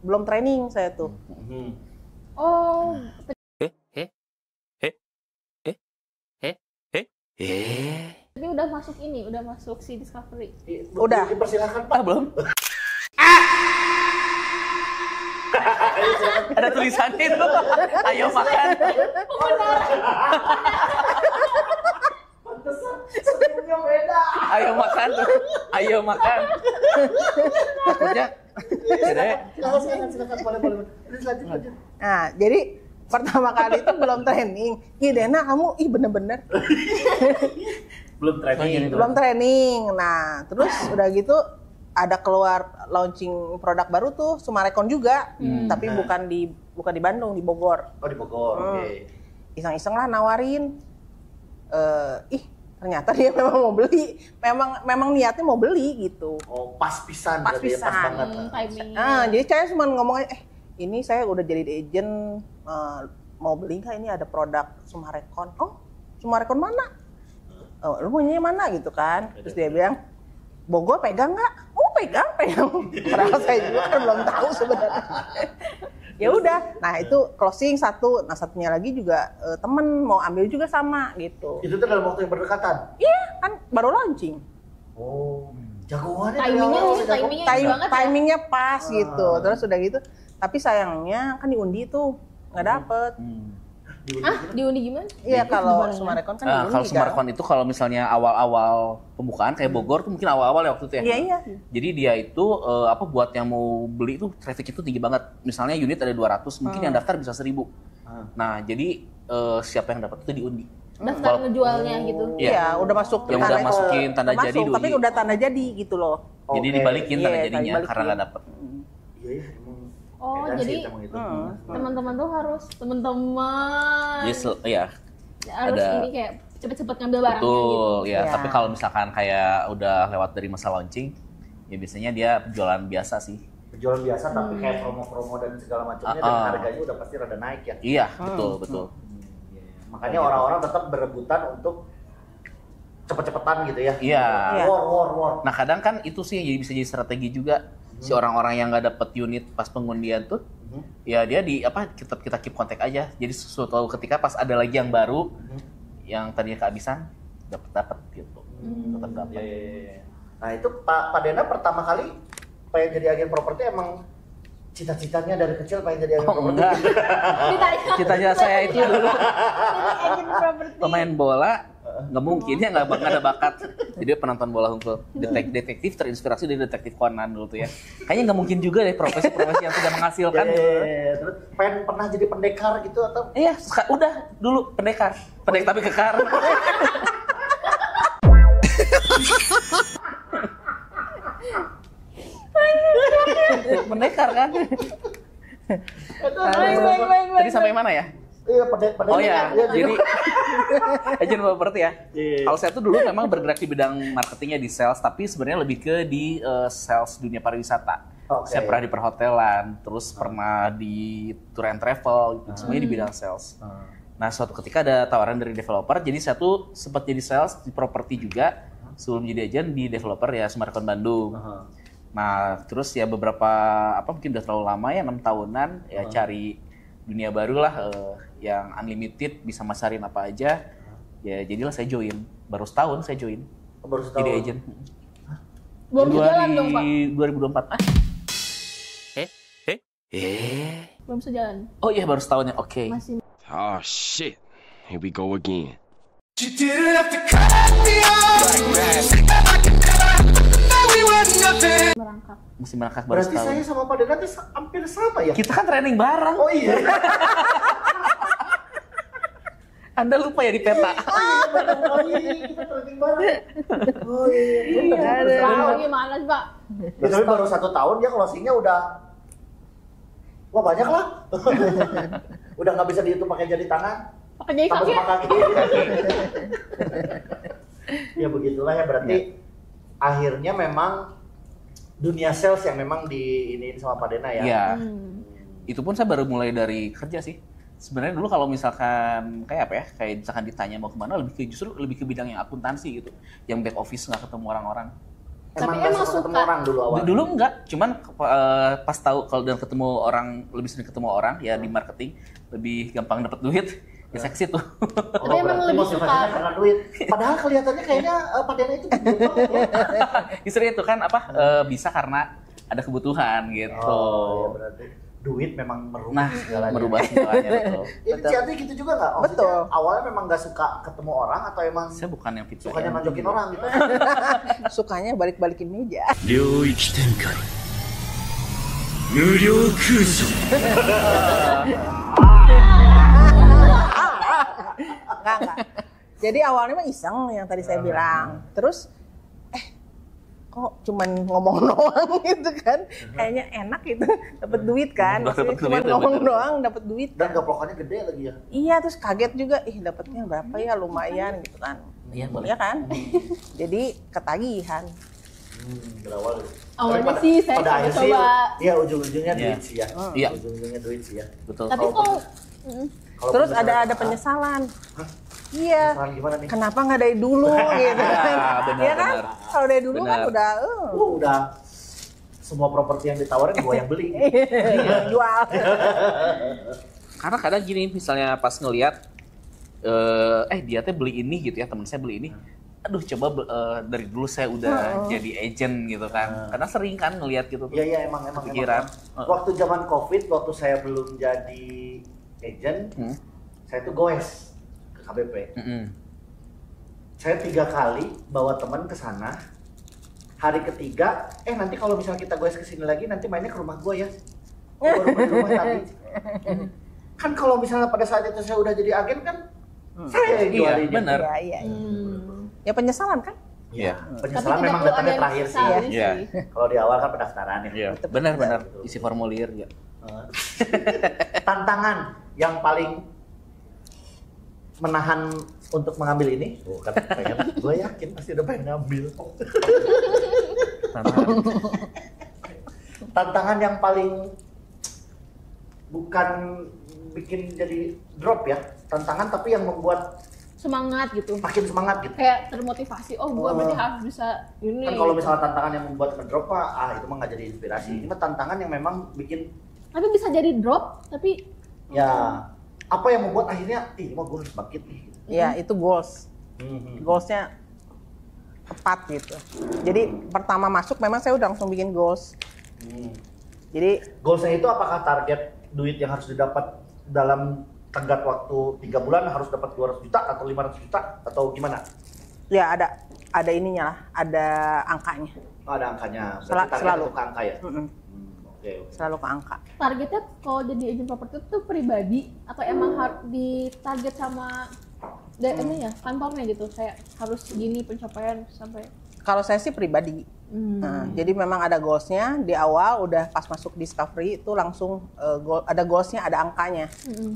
Speaker 2: belum training saya tuh.
Speaker 3: Oh. Tapi udah masuk si Discovery.
Speaker 2: Udah.
Speaker 4: Dipersilakan Pak.
Speaker 1: Belum. Ada tulisannya itu. Ayo makan.
Speaker 4: Pantesan senyumnya beda.
Speaker 1: Ayo makan. Takutnya.
Speaker 4: Silakan boleh. Lanjut.
Speaker 2: Nah, jadi pertama kali itu belum training. Ih Dena, kamu bener-bener. Belum training. Nah, terus udah gitu ada keluar launching produk baru tuh Sumarekon juga, tapi bukan di Bandung, di Bogor.
Speaker 4: Oh, di Bogor. Oke.
Speaker 2: iseng-iseng lah nawarin. Ternyata dia memang mau beli, memang niatnya mau beli gitu.
Speaker 4: Oh, pas pisan.
Speaker 2: Pas
Speaker 4: berarti ya,
Speaker 2: pisan.
Speaker 4: pas banget.
Speaker 3: Timingnya.
Speaker 2: Jadi saya cuma ngomongnya, ini saya udah jadi agent, mau beli nggak, ini ada produk Sumarekon. Oh, Sumarekon mana? Oh, lu punya mana gitu kan? Terus dia bilang, Bogor pegang nggak? Oh, pegang. Padahal saya juga kan belum tahu sebenarnya. Ya udah, nah itu closing satu, nah satunya lagi juga temen mau ambil juga sama gitu.
Speaker 4: Itu tuh dalam waktu yang berdekatan?
Speaker 2: Iya, kan baru launching.
Speaker 4: Oh, jagoannya
Speaker 2: timingnya pas gitu. Terus udah gitu, tapi sayangnya kan diundi tuh nggak dapet.
Speaker 3: Diundi gimana?
Speaker 2: Iya, kalau Sumarekon kan diundi.
Speaker 1: Kalau Sumarekon itu kalau misalnya awal-awal pembukaan kayak Bogor tuh mungkin awal-awal ya waktu itu ya.
Speaker 2: Iya.
Speaker 1: Jadi dia itu buat yang mau beli itu traffic itu tinggi banget. Misalnya unit ada 200, mungkin yang daftar bisa 1000. Nah, jadi siapa yang dapat itu diundi.
Speaker 3: Daftar ngejualnya gitu.
Speaker 2: Iya, udah masuk
Speaker 1: yang udah masukin tanda jadi diundi.
Speaker 2: Tapi udah tanda jadi gitu loh.
Speaker 1: Jadi dibalikin tanda jadinya karena nggak dapet.
Speaker 4: Iya, emang.
Speaker 3: Oh, jadi teman-teman tuh harus
Speaker 1: Yes, ya.
Speaker 3: Harus ini kayak cepet-cepet ngambil barangnya gitu.
Speaker 1: Betul, ya. Tapi kalau misalkan kayak udah lewat dari masa launching, ya biasanya dia jualan biasa sih.
Speaker 4: Jualan biasa tapi kayak promo-promo dan segala macamnya dan harganya udah pasti rada naik ya.
Speaker 1: Iya, betul.
Speaker 4: Makanya orang-orang tetap berebutan untuk cepet-cepetan gitu ya.
Speaker 1: Iya.
Speaker 4: War.
Speaker 1: Nah, kadang kan itu sih bisa jadi strategi juga. Si orang-orang yang nggak dapet unit pas pengundian tuh, ya dia kita keep kontak aja. Jadi suatu ketika pas ada lagi yang baru, yang tadinya kehabisan, dapat gitu. Tetap dapat.
Speaker 4: Nah itu Pak Dena pertama kali pengen jadi agen properti emang cita-citanya dari kecil pengen jadi agen properti.
Speaker 1: Enggak. Cita-cita saya itu dulu pemain bola. Nggak mungkin ya, nggak ada bakat. Jadi penonton bola hunkul, detektif terinspirasi dari detektif Conan dulu tuh ya. Kayaknya nggak mungkin juga deh profesi-profesi yang tidak menghasilkan.
Speaker 4: Terus pengen pernah jadi pendekar gitu atau?
Speaker 1: Iya, udah dulu pendekar tapi kekar. Pendekar kan? Tadi sampai mana ya?
Speaker 4: Iya, pendekar.
Speaker 1: Oh ya, jadi agent properti ya. Kalau saya tuh dulu memang bergerak di bidang marketingnya di sales, tapi sebenarnya lebih ke di sales dunia pariwisata. Saya pernah di perhotelan, terus pernah di tour and travel, semuanya di bidang sales. Nah, suatu ketika ada tawaran dari developer, jadi saya tuh sempat jadi sales di properti juga, sebelum jadi agent di developer ya Sumarekon Bandung. Nah, terus ya beberapa mungkin udah terlalu lama ya, 6 tahunan ya cari dunia baru lah, yang unlimited, bisa masarin apa aja. Ya jadilah saya join. Baru setahun saya join.
Speaker 4: Baru setahun.
Speaker 1: Jadi agent.
Speaker 3: Baru jalan dong, Pak.
Speaker 1: 2024.
Speaker 3: Belum sejalan.
Speaker 1: Oh iya, baru setahun ya. Oke.
Speaker 3: Masih.
Speaker 5: Oh shit. Here we go again.
Speaker 3: Merangkak.
Speaker 1: Masih merangkak baru
Speaker 4: Berarti
Speaker 1: setahun.
Speaker 4: saya sama Pak Dena hampir sama ya?
Speaker 1: Kita kan training bareng.
Speaker 4: Oh iya.
Speaker 1: Anda lupa ya di peta.
Speaker 4: Oh iya, kita training bareng. Oh iya.
Speaker 3: Wow, gimana sih, Pak?
Speaker 4: Ya, tapi baru 1 tahun ya closingnya udah, wah banyak lah. Udah nggak bisa dihitung pakai jari tangan.
Speaker 3: Pakai jari kaki.
Speaker 4: Sama kaki. Ya begitulah ya, berarti akhirnya memang dunia sales yang memang diiniin sama Pak Dena ya.
Speaker 1: Iya. Itu pun saya baru mulai dari kerja sih. Sebenarnya dulu kalau misalkan kayak misalkan ditanya mau kemana, justru lebih ke bidang yang akuntansi gitu, yang back office nggak ketemu orang-orang.
Speaker 3: Tapi
Speaker 4: nggak
Speaker 3: emang
Speaker 4: ketemu
Speaker 3: suka.
Speaker 4: orang dulu awal.
Speaker 1: Dulu enggak, cuman pas tahu kalau dan ketemu orang, lebih sering ketemu orang ya di marketing lebih gampang dapat duit. Ya seksi tuh.
Speaker 3: Tapi emang lebih suka.
Speaker 4: Karena duit. Padahal kelihatannya kayaknya Pak Dena itu
Speaker 1: Justru itu kan bisa karena ada kebutuhan gitu.
Speaker 4: Oh, ya berarti duit memang merubah segalanya.
Speaker 1: Merubah segalanya betul.
Speaker 4: Ini Ciati gitu juga nggak? Maksudnya
Speaker 2: Betul.
Speaker 4: awalnya memang nggak suka ketemu orang atau emang
Speaker 1: Saya bukan yang fit.
Speaker 4: sukanya nonjokin orang gitu?
Speaker 2: Sukanya balik-balikin meja.
Speaker 5: 領域展開無料空想
Speaker 2: Enggak. Jadi awalnya mah iseng yang tadi saya bilang. Terus kok cuman ngomong doang gitu kan, kayaknya enak gitu, dapat duit kan, maksudnya cuma ngomong doang dapat duit.
Speaker 4: Dan gaplokannya gede lagi ya.
Speaker 2: Iya, terus kaget juga, dapatnya berapa ya, lumayan gitu kan.
Speaker 1: Iya, boleh.
Speaker 2: Iya kan, jadi ketagihan.
Speaker 4: Berawal.
Speaker 3: Awalnya sih saya
Speaker 4: pada akhir sih,
Speaker 3: coba.
Speaker 4: iya ujung-ujungnya duit sih ya.
Speaker 1: Iya.
Speaker 4: Ujung-ujungnya duit sih ya.
Speaker 1: Betul.
Speaker 3: Tapi kok
Speaker 4: Kalau
Speaker 2: Terus
Speaker 4: misalnya-
Speaker 2: ada penyesalan.
Speaker 4: Hah?
Speaker 2: Iya.
Speaker 4: Penyesalan gimana nih?
Speaker 2: Kenapa nggak dari dulu gitu kan?
Speaker 1: benar,
Speaker 2: Iya kan?
Speaker 1: benar.
Speaker 2: Kalau dari dulu kan
Speaker 1: Benar.
Speaker 2: udah
Speaker 4: Udah semua properti yang ditawarin gue yang beli.
Speaker 2: jual.
Speaker 1: Karena kadang gini, misalnya pas ngelihat dia teh beli ini gitu ya, temen saya beli ini. Aduh, coba dari dulu saya udah jadi agent gitu kan. Karena sering kan ngelihat gitu tuh.
Speaker 4: Iya emang.
Speaker 1: Kepikiran.
Speaker 4: Waktu zaman COVID, waktu saya belum jadi agent, saya tuh goes ke KBP. Saya 3 kali bawa teman ke sana. Hari ketiga, nanti kalau misalnya kita goes ke sini lagi, nanti mainnya ke rumah gue ya. Gua baru main rumah tadi. Kan kalau misalnya pada saat itu saya udah jadi agen kan, saya yang
Speaker 1: Iya,
Speaker 4: jualin.
Speaker 1: benar.
Speaker 2: Iya. Ya penyesalan kan?
Speaker 1: Iya.
Speaker 4: Penyesalan
Speaker 3: Tapi
Speaker 4: memang
Speaker 3: tidak perlu
Speaker 4: datangnya
Speaker 3: ada
Speaker 4: terakhir sih.
Speaker 3: yang
Speaker 1: Iya.
Speaker 4: Kalau di awal kan pendaftaran ya.
Speaker 1: Iya, benar-benar isi formulir ya.
Speaker 4: Tantangan yang paling menahan untuk mengambil ini, kan pengen, gue yakin pasti udah pengen ngambil. Tantangan yang paling bukan bikin jadi drop ya, tantangan tapi yang membuat
Speaker 3: semangat gitu.
Speaker 4: makin semangat gitu.
Speaker 3: Kayak termotivasi, gua berarti harus bisa ini.
Speaker 4: Kan kalau misalnya tantangan yang membuat ngedrop itu mah nggak jadi inspirasi. Ini mah tantangan yang memang bikin
Speaker 3: Tapi bisa jadi drop, tapi
Speaker 4: ya apa yang membuat akhirnya ini mah gue harus bangkit nih.
Speaker 2: Iya, itu goals. Goalsnya tepat gitu. Jadi pertama masuk memang saya udah langsung bikin goals. Jadi
Speaker 4: Goalsnya itu apakah target duit yang harus didapat dalam tenggat waktu 3 bulan harus dapat 200 juta atau 500 juta atau gimana?
Speaker 2: ya ada ininya lah, ada angkanya.
Speaker 4: Oh, ada angkanya. Berarti target
Speaker 2: Selalu.
Speaker 4: untuk angka ya?
Speaker 2: Mm-mm.
Speaker 4: Oke.
Speaker 2: Selalu ke angka.
Speaker 3: targetnya kalau jadi agent properti itu pribadi atau emang harus ditarget sama ini ya kantornya gitu, kayak harus gini pencapaian sampai.
Speaker 2: Kalau saya sih pribadi. Nah, jadi memang ada goalsnya di awal, udah pas masuk discovery itu langsung ada goalsnya, ada angkanya.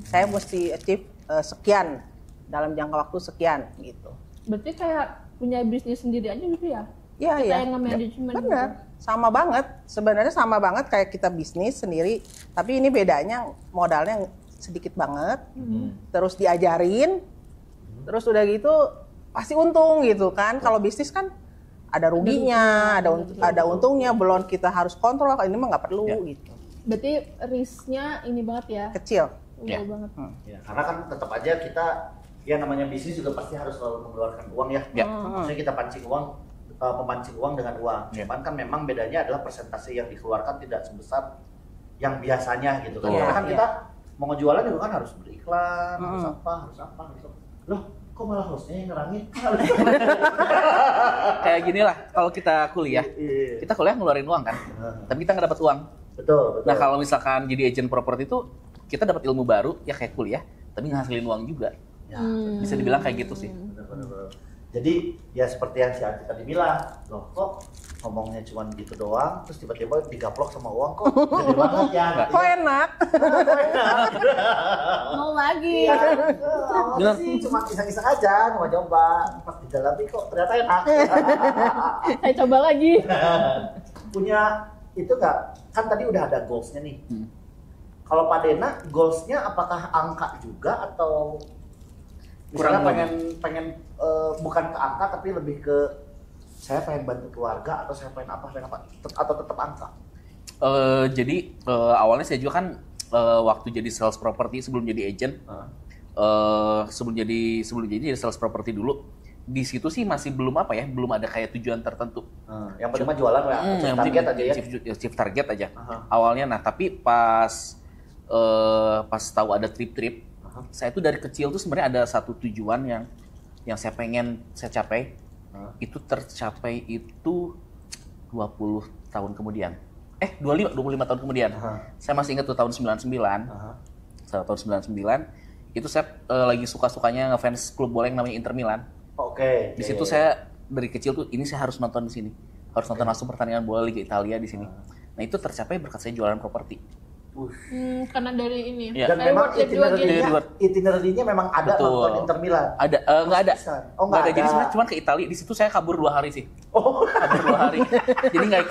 Speaker 2: Saya mesti achieve sekian dalam jangka waktu sekian gitu.
Speaker 3: Berarti kayak punya bisnis sendiri aja gitu ya?
Speaker 2: Iya,
Speaker 3: Kita
Speaker 2: iya.
Speaker 3: yang nge-management
Speaker 2: Benar. Sama banget. Sebenarnya sama banget kayak kita bisnis sendiri, tapi ini bedanya modalnya sedikit banget. Terus diajarin. Terus udah gitu pasti untung gitu kan. Kalau bisnis kan ada ruginya, ada untungnya, belum kita harus kontrol. Ini mah nggak perlu gitu.
Speaker 3: Berarti risknya ini banget ya?
Speaker 2: Kecil.
Speaker 3: Jauh banget.
Speaker 4: Ya, karena kan tetap aja kita ya namanya bisnis juga pasti harus selalu mengeluarkan uang ya.
Speaker 1: Ya.
Speaker 4: Maksudnya kita memancing uang dengan uang. Cuman kan memang bedanya adalah persentase yang dikeluarkan tidak sebesar yang biasanya gitu kan.
Speaker 1: Betul.
Speaker 4: Karena kan
Speaker 2: Iya.
Speaker 4: kita mau ngejualan juga kan harus beriklan, harus apa. Loh, kok malah hostnya yang ngerangin?
Speaker 1: Kayak gini lah, kalau kita kuliah,
Speaker 4: Iya.
Speaker 1: kita kuliah ngeluarin uang kan, tapi kita nggak dapat uang.
Speaker 4: Betul.
Speaker 1: Nah kalau misalkan jadi agent properti itu, kita dapat ilmu baru, ya kayak kuliah, tapi ngasilin uang juga.
Speaker 4: Ya,
Speaker 1: Bisa dibilang kayak gitu sih.
Speaker 4: benar. Jadi ya seperti yang si Ati tadi bilang, loh kok ngomongnya cuma gitu doang, terus tiba-tiba digaplok sama uang kok gede banget ya.
Speaker 2: Kok enak?
Speaker 3: Mau lagi.
Speaker 4: Awalnya sih cuma iseng-iseng aja, mau coba, pas didalami kok ternyata enak.
Speaker 3: Saya coba lagi.
Speaker 4: Punya itu nggak? Kan tadi udah ada goalsnya nih. Kalau Pak Dena, goalsnya apakah angka juga atau misalnya
Speaker 1: Kurang
Speaker 4: pengen bukan ke angka tapi lebih ke saya pengen bantu keluarga atau saya pengen apa atau tetap angka?
Speaker 1: Jadi awalnya saya juga kan waktu jadi sales property sebelum jadi agent, sebelum jadi sales property dulu, di situ sih masih belum belum ada kayak tujuan tertentu.
Speaker 4: Yang penting mah jualan ya,
Speaker 1: Yang
Speaker 4: target
Speaker 1: penting
Speaker 4: aja ya.
Speaker 1: Chief target aja.
Speaker 4: Aha.
Speaker 1: Awalnya, nah tapi pas tahu ada trip-trip, saya tuh dari kecil tuh sebenarnya ada satu tujuan yang saya pengen saya capai. Itu tercapai itu 20 tahun kemudian. 25 tahun kemudian. Saya masih ingat tuh tahun 99. Tahun 99 itu saya lagi suka-sukanya ngefans klub bola yang namanya Inter Milan.
Speaker 4: Oke.
Speaker 1: Di situ saya dari kecil tuh ini saya harus nonton di sini. harus nonton langsung pertandingan bola Liga Italia di sini. Nah itu tercapai berkat saya jualan properti.
Speaker 3: Karena dari ini.
Speaker 1: Ya.
Speaker 4: Dan memang
Speaker 1: Reward.
Speaker 4: itinerary-nya memang ada nonton Inter Milan.
Speaker 1: Ada, nggak ada.
Speaker 4: Oh,
Speaker 1: Nggak ada.
Speaker 4: nggak
Speaker 1: Jadi
Speaker 4: ada.
Speaker 1: sebenarnya cuma ke Italia. Di situ saya kabur 2 hari sih.
Speaker 4: Oh,
Speaker 1: Kabur 2 hari. Jadi nggak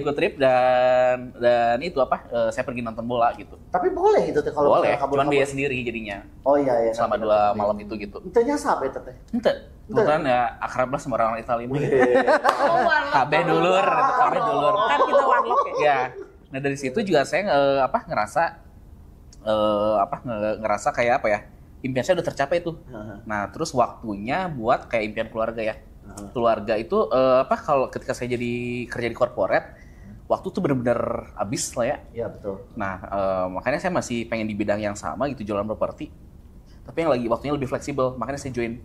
Speaker 1: ikut trip dan itu apa? Saya pergi nonton bola gitu.
Speaker 4: tapi boleh itu teh kalau
Speaker 1: Boleh,
Speaker 4: misalnya kabur-kabur.
Speaker 1: cuman biaya sendiri jadinya.
Speaker 4: Oh iya.
Speaker 1: Selama 2 malam itu gitu.
Speaker 4: Itu nyasar ya teh.
Speaker 1: Ente, kebetulan ya akrab lah sama orang Italia.
Speaker 3: Oh, warlock.
Speaker 1: KB dulur.
Speaker 2: Kan kita warlock ya.
Speaker 1: Ya. Nah dari situ juga saya ngerasa kayak apa ya, impian saya udah tercapai tuh. Nah terus waktunya buat kayak impian keluarga ya. Keluarga itu kalau ketika saya jadi kerja di corporate, waktu tuh bener-bener habis lah ya.
Speaker 4: Iya betul.
Speaker 1: Nah makanya saya masih pengen di bidang yang sama gitu, jualan properti. Tapi yang lagi waktunya lebih fleksibel, makanya saya join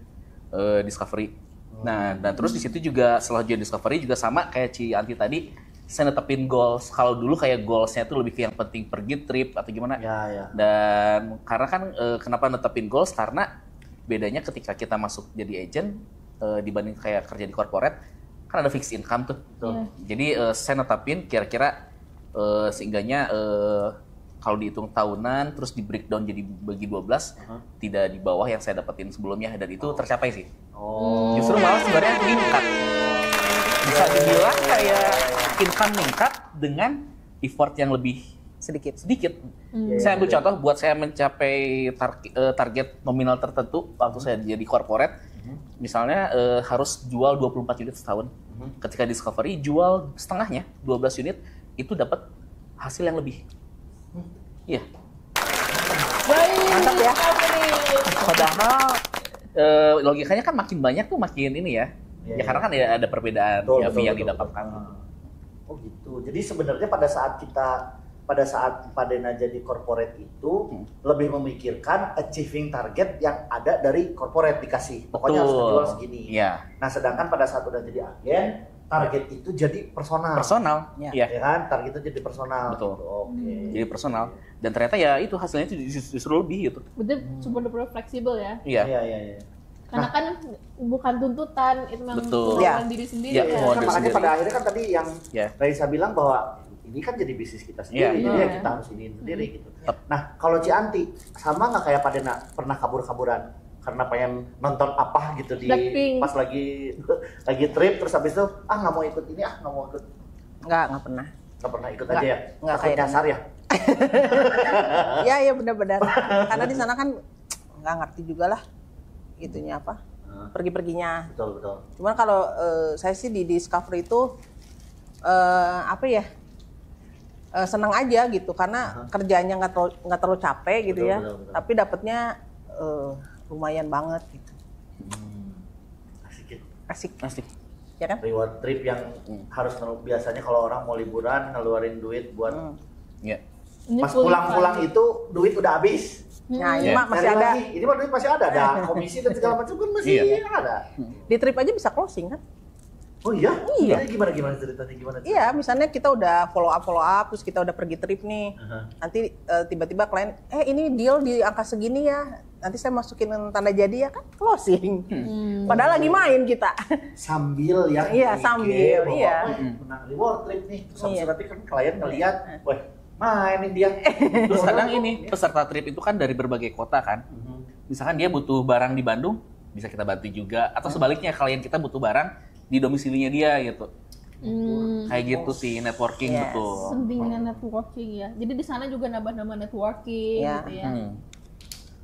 Speaker 1: Discovery. Nah dan terus di situ juga setelah join Discovery juga sama kayak Ci Anti tadi. Saya netepin goals. Kalau dulu kayak goalsnya tuh lebih ke yang penting pergi trip atau gimana.
Speaker 4: Ya.
Speaker 1: Dan karena kan kenapa netepin goals? Karena bedanya ketika kita masuk jadi agent dibanding kayak kerja di corporate, kan ada fixed income tuh. Jadi saya netepin kira-kira seenggaknya kalau dihitung tahunan terus di breakdown jadi bagi 12 tidak di bawah yang saya dapetin sebelumnya, dan itu tercapai sih. Justru malah sebenarnya meningkat. Bisa dibilang kayak income meningkat dengan effort yang lebih sedikit. Saya ambil contoh, buat saya mencapai target nominal tertentu waktu saya jadi corporate, misalnya harus jual 24 unit setahun. Ketika Discovery jual setengahnya, 12 unit, itu dapat hasil yang lebih. Iya.
Speaker 3: Mantap
Speaker 2: ya.
Speaker 1: Padahal logikanya kan makin banyak tuh makin ini ya. Ya karena kan ada perbedaan
Speaker 4: Betul.
Speaker 1: yang didapatkan.
Speaker 4: Oh gitu. Jadi sebenarnya pada saat Pak Dena jadi corporate itu lebih memikirkan achieving target yang ada dari corporate dikasih. Pokoknya harus jual segini.
Speaker 1: Iya.
Speaker 4: Nah, sedangkan pada saat udah jadi agen, target itu jadi personal.
Speaker 1: Iya.
Speaker 4: Ya kan? Target itu jadi personal.
Speaker 1: Betul.
Speaker 4: Gitu. Oke.
Speaker 1: Jadi personal. Dan ternyata ya itu hasilnya itu justru lebih gitu.
Speaker 3: Betul, super fleksibel ya.
Speaker 1: Iya.
Speaker 3: Karena kan bukan tuntutan, itu memang
Speaker 1: Betul.
Speaker 3: kemauan diri sendiri
Speaker 1: Iya,
Speaker 3: ya.
Speaker 1: kemauan
Speaker 4: Makanya
Speaker 1: sendiri.
Speaker 4: pada akhirnya kan tadi yang
Speaker 1: Ya.
Speaker 4: Raisa bilang bahwa ini kan jadi bisnis kita sendiri,
Speaker 1: Iya.
Speaker 4: jadi ya kita harus ini sendiri gitu. Nah, kalau Cianti sama nggak kayak Pak Dena pernah kabur-kaburan karena pengen nonton apa gitu di
Speaker 3: Blackpink.
Speaker 4: pas lagi trip terus habis itu nggak mau ikut ini nggak mau ikut,
Speaker 2: Nggak pernah.
Speaker 4: nggak pernah ikut
Speaker 2: Nggak,
Speaker 4: aja ya,
Speaker 2: nggak
Speaker 4: takut
Speaker 2: kayak
Speaker 4: nyasar ya.
Speaker 2: Iya benar-benar. Karena di sana kan nggak ngerti juga lah itunya apa. Pergi-perginya.
Speaker 4: Betul.
Speaker 2: Cuman kalau saya sih di Discovery itu senang aja gitu karena kerjanya nggak terlalu capek gitu. Betul. Tapi dapatnya lumayan banget gitu. Asik. Ya kan?
Speaker 4: Reward trip yang harus biasanya kalau orang mau liburan ngeluarin duit buat
Speaker 1: Iya.
Speaker 4: pas pulang-pulang itu duit udah habis.
Speaker 2: Nah, ini mah masih
Speaker 4: Cari
Speaker 2: ada.
Speaker 4: lagi. Ini mah duit masih ada komisi dan segala macam kan masih ada.
Speaker 2: Di trip aja bisa closing kan?
Speaker 4: Oh iya?
Speaker 2: Iya.
Speaker 4: Jadi gimana ceritanya gimana?
Speaker 2: Iya, misalnya kita udah follow up, terus kita udah pergi trip nih. Nanti tiba-tiba klien, ini deal di angka segini ya. Nanti saya masukin tanda jadi ya kan closing. Padahal lagi main kita.
Speaker 4: Sambil ya.
Speaker 2: Iya, sambil, iya.
Speaker 4: Menang reward trip nih. Terus
Speaker 2: Iya.
Speaker 4: nanti kan klien ngeliat, wah mainin dia.
Speaker 1: Terus kadang ini peserta trip itu kan dari berbagai kota kan. Misalkan dia butuh barang di Bandung, bisa kita bantu juga. Atau sebaliknya klien kita butuh barang di domisilinya dia gitu. Kayak gitu sih networking.
Speaker 2: Yes.
Speaker 1: Betul.
Speaker 3: Pentingnya networking ya. Jadi di sana juga nambah-nambah networking
Speaker 2: Iya.
Speaker 3: gitu ya.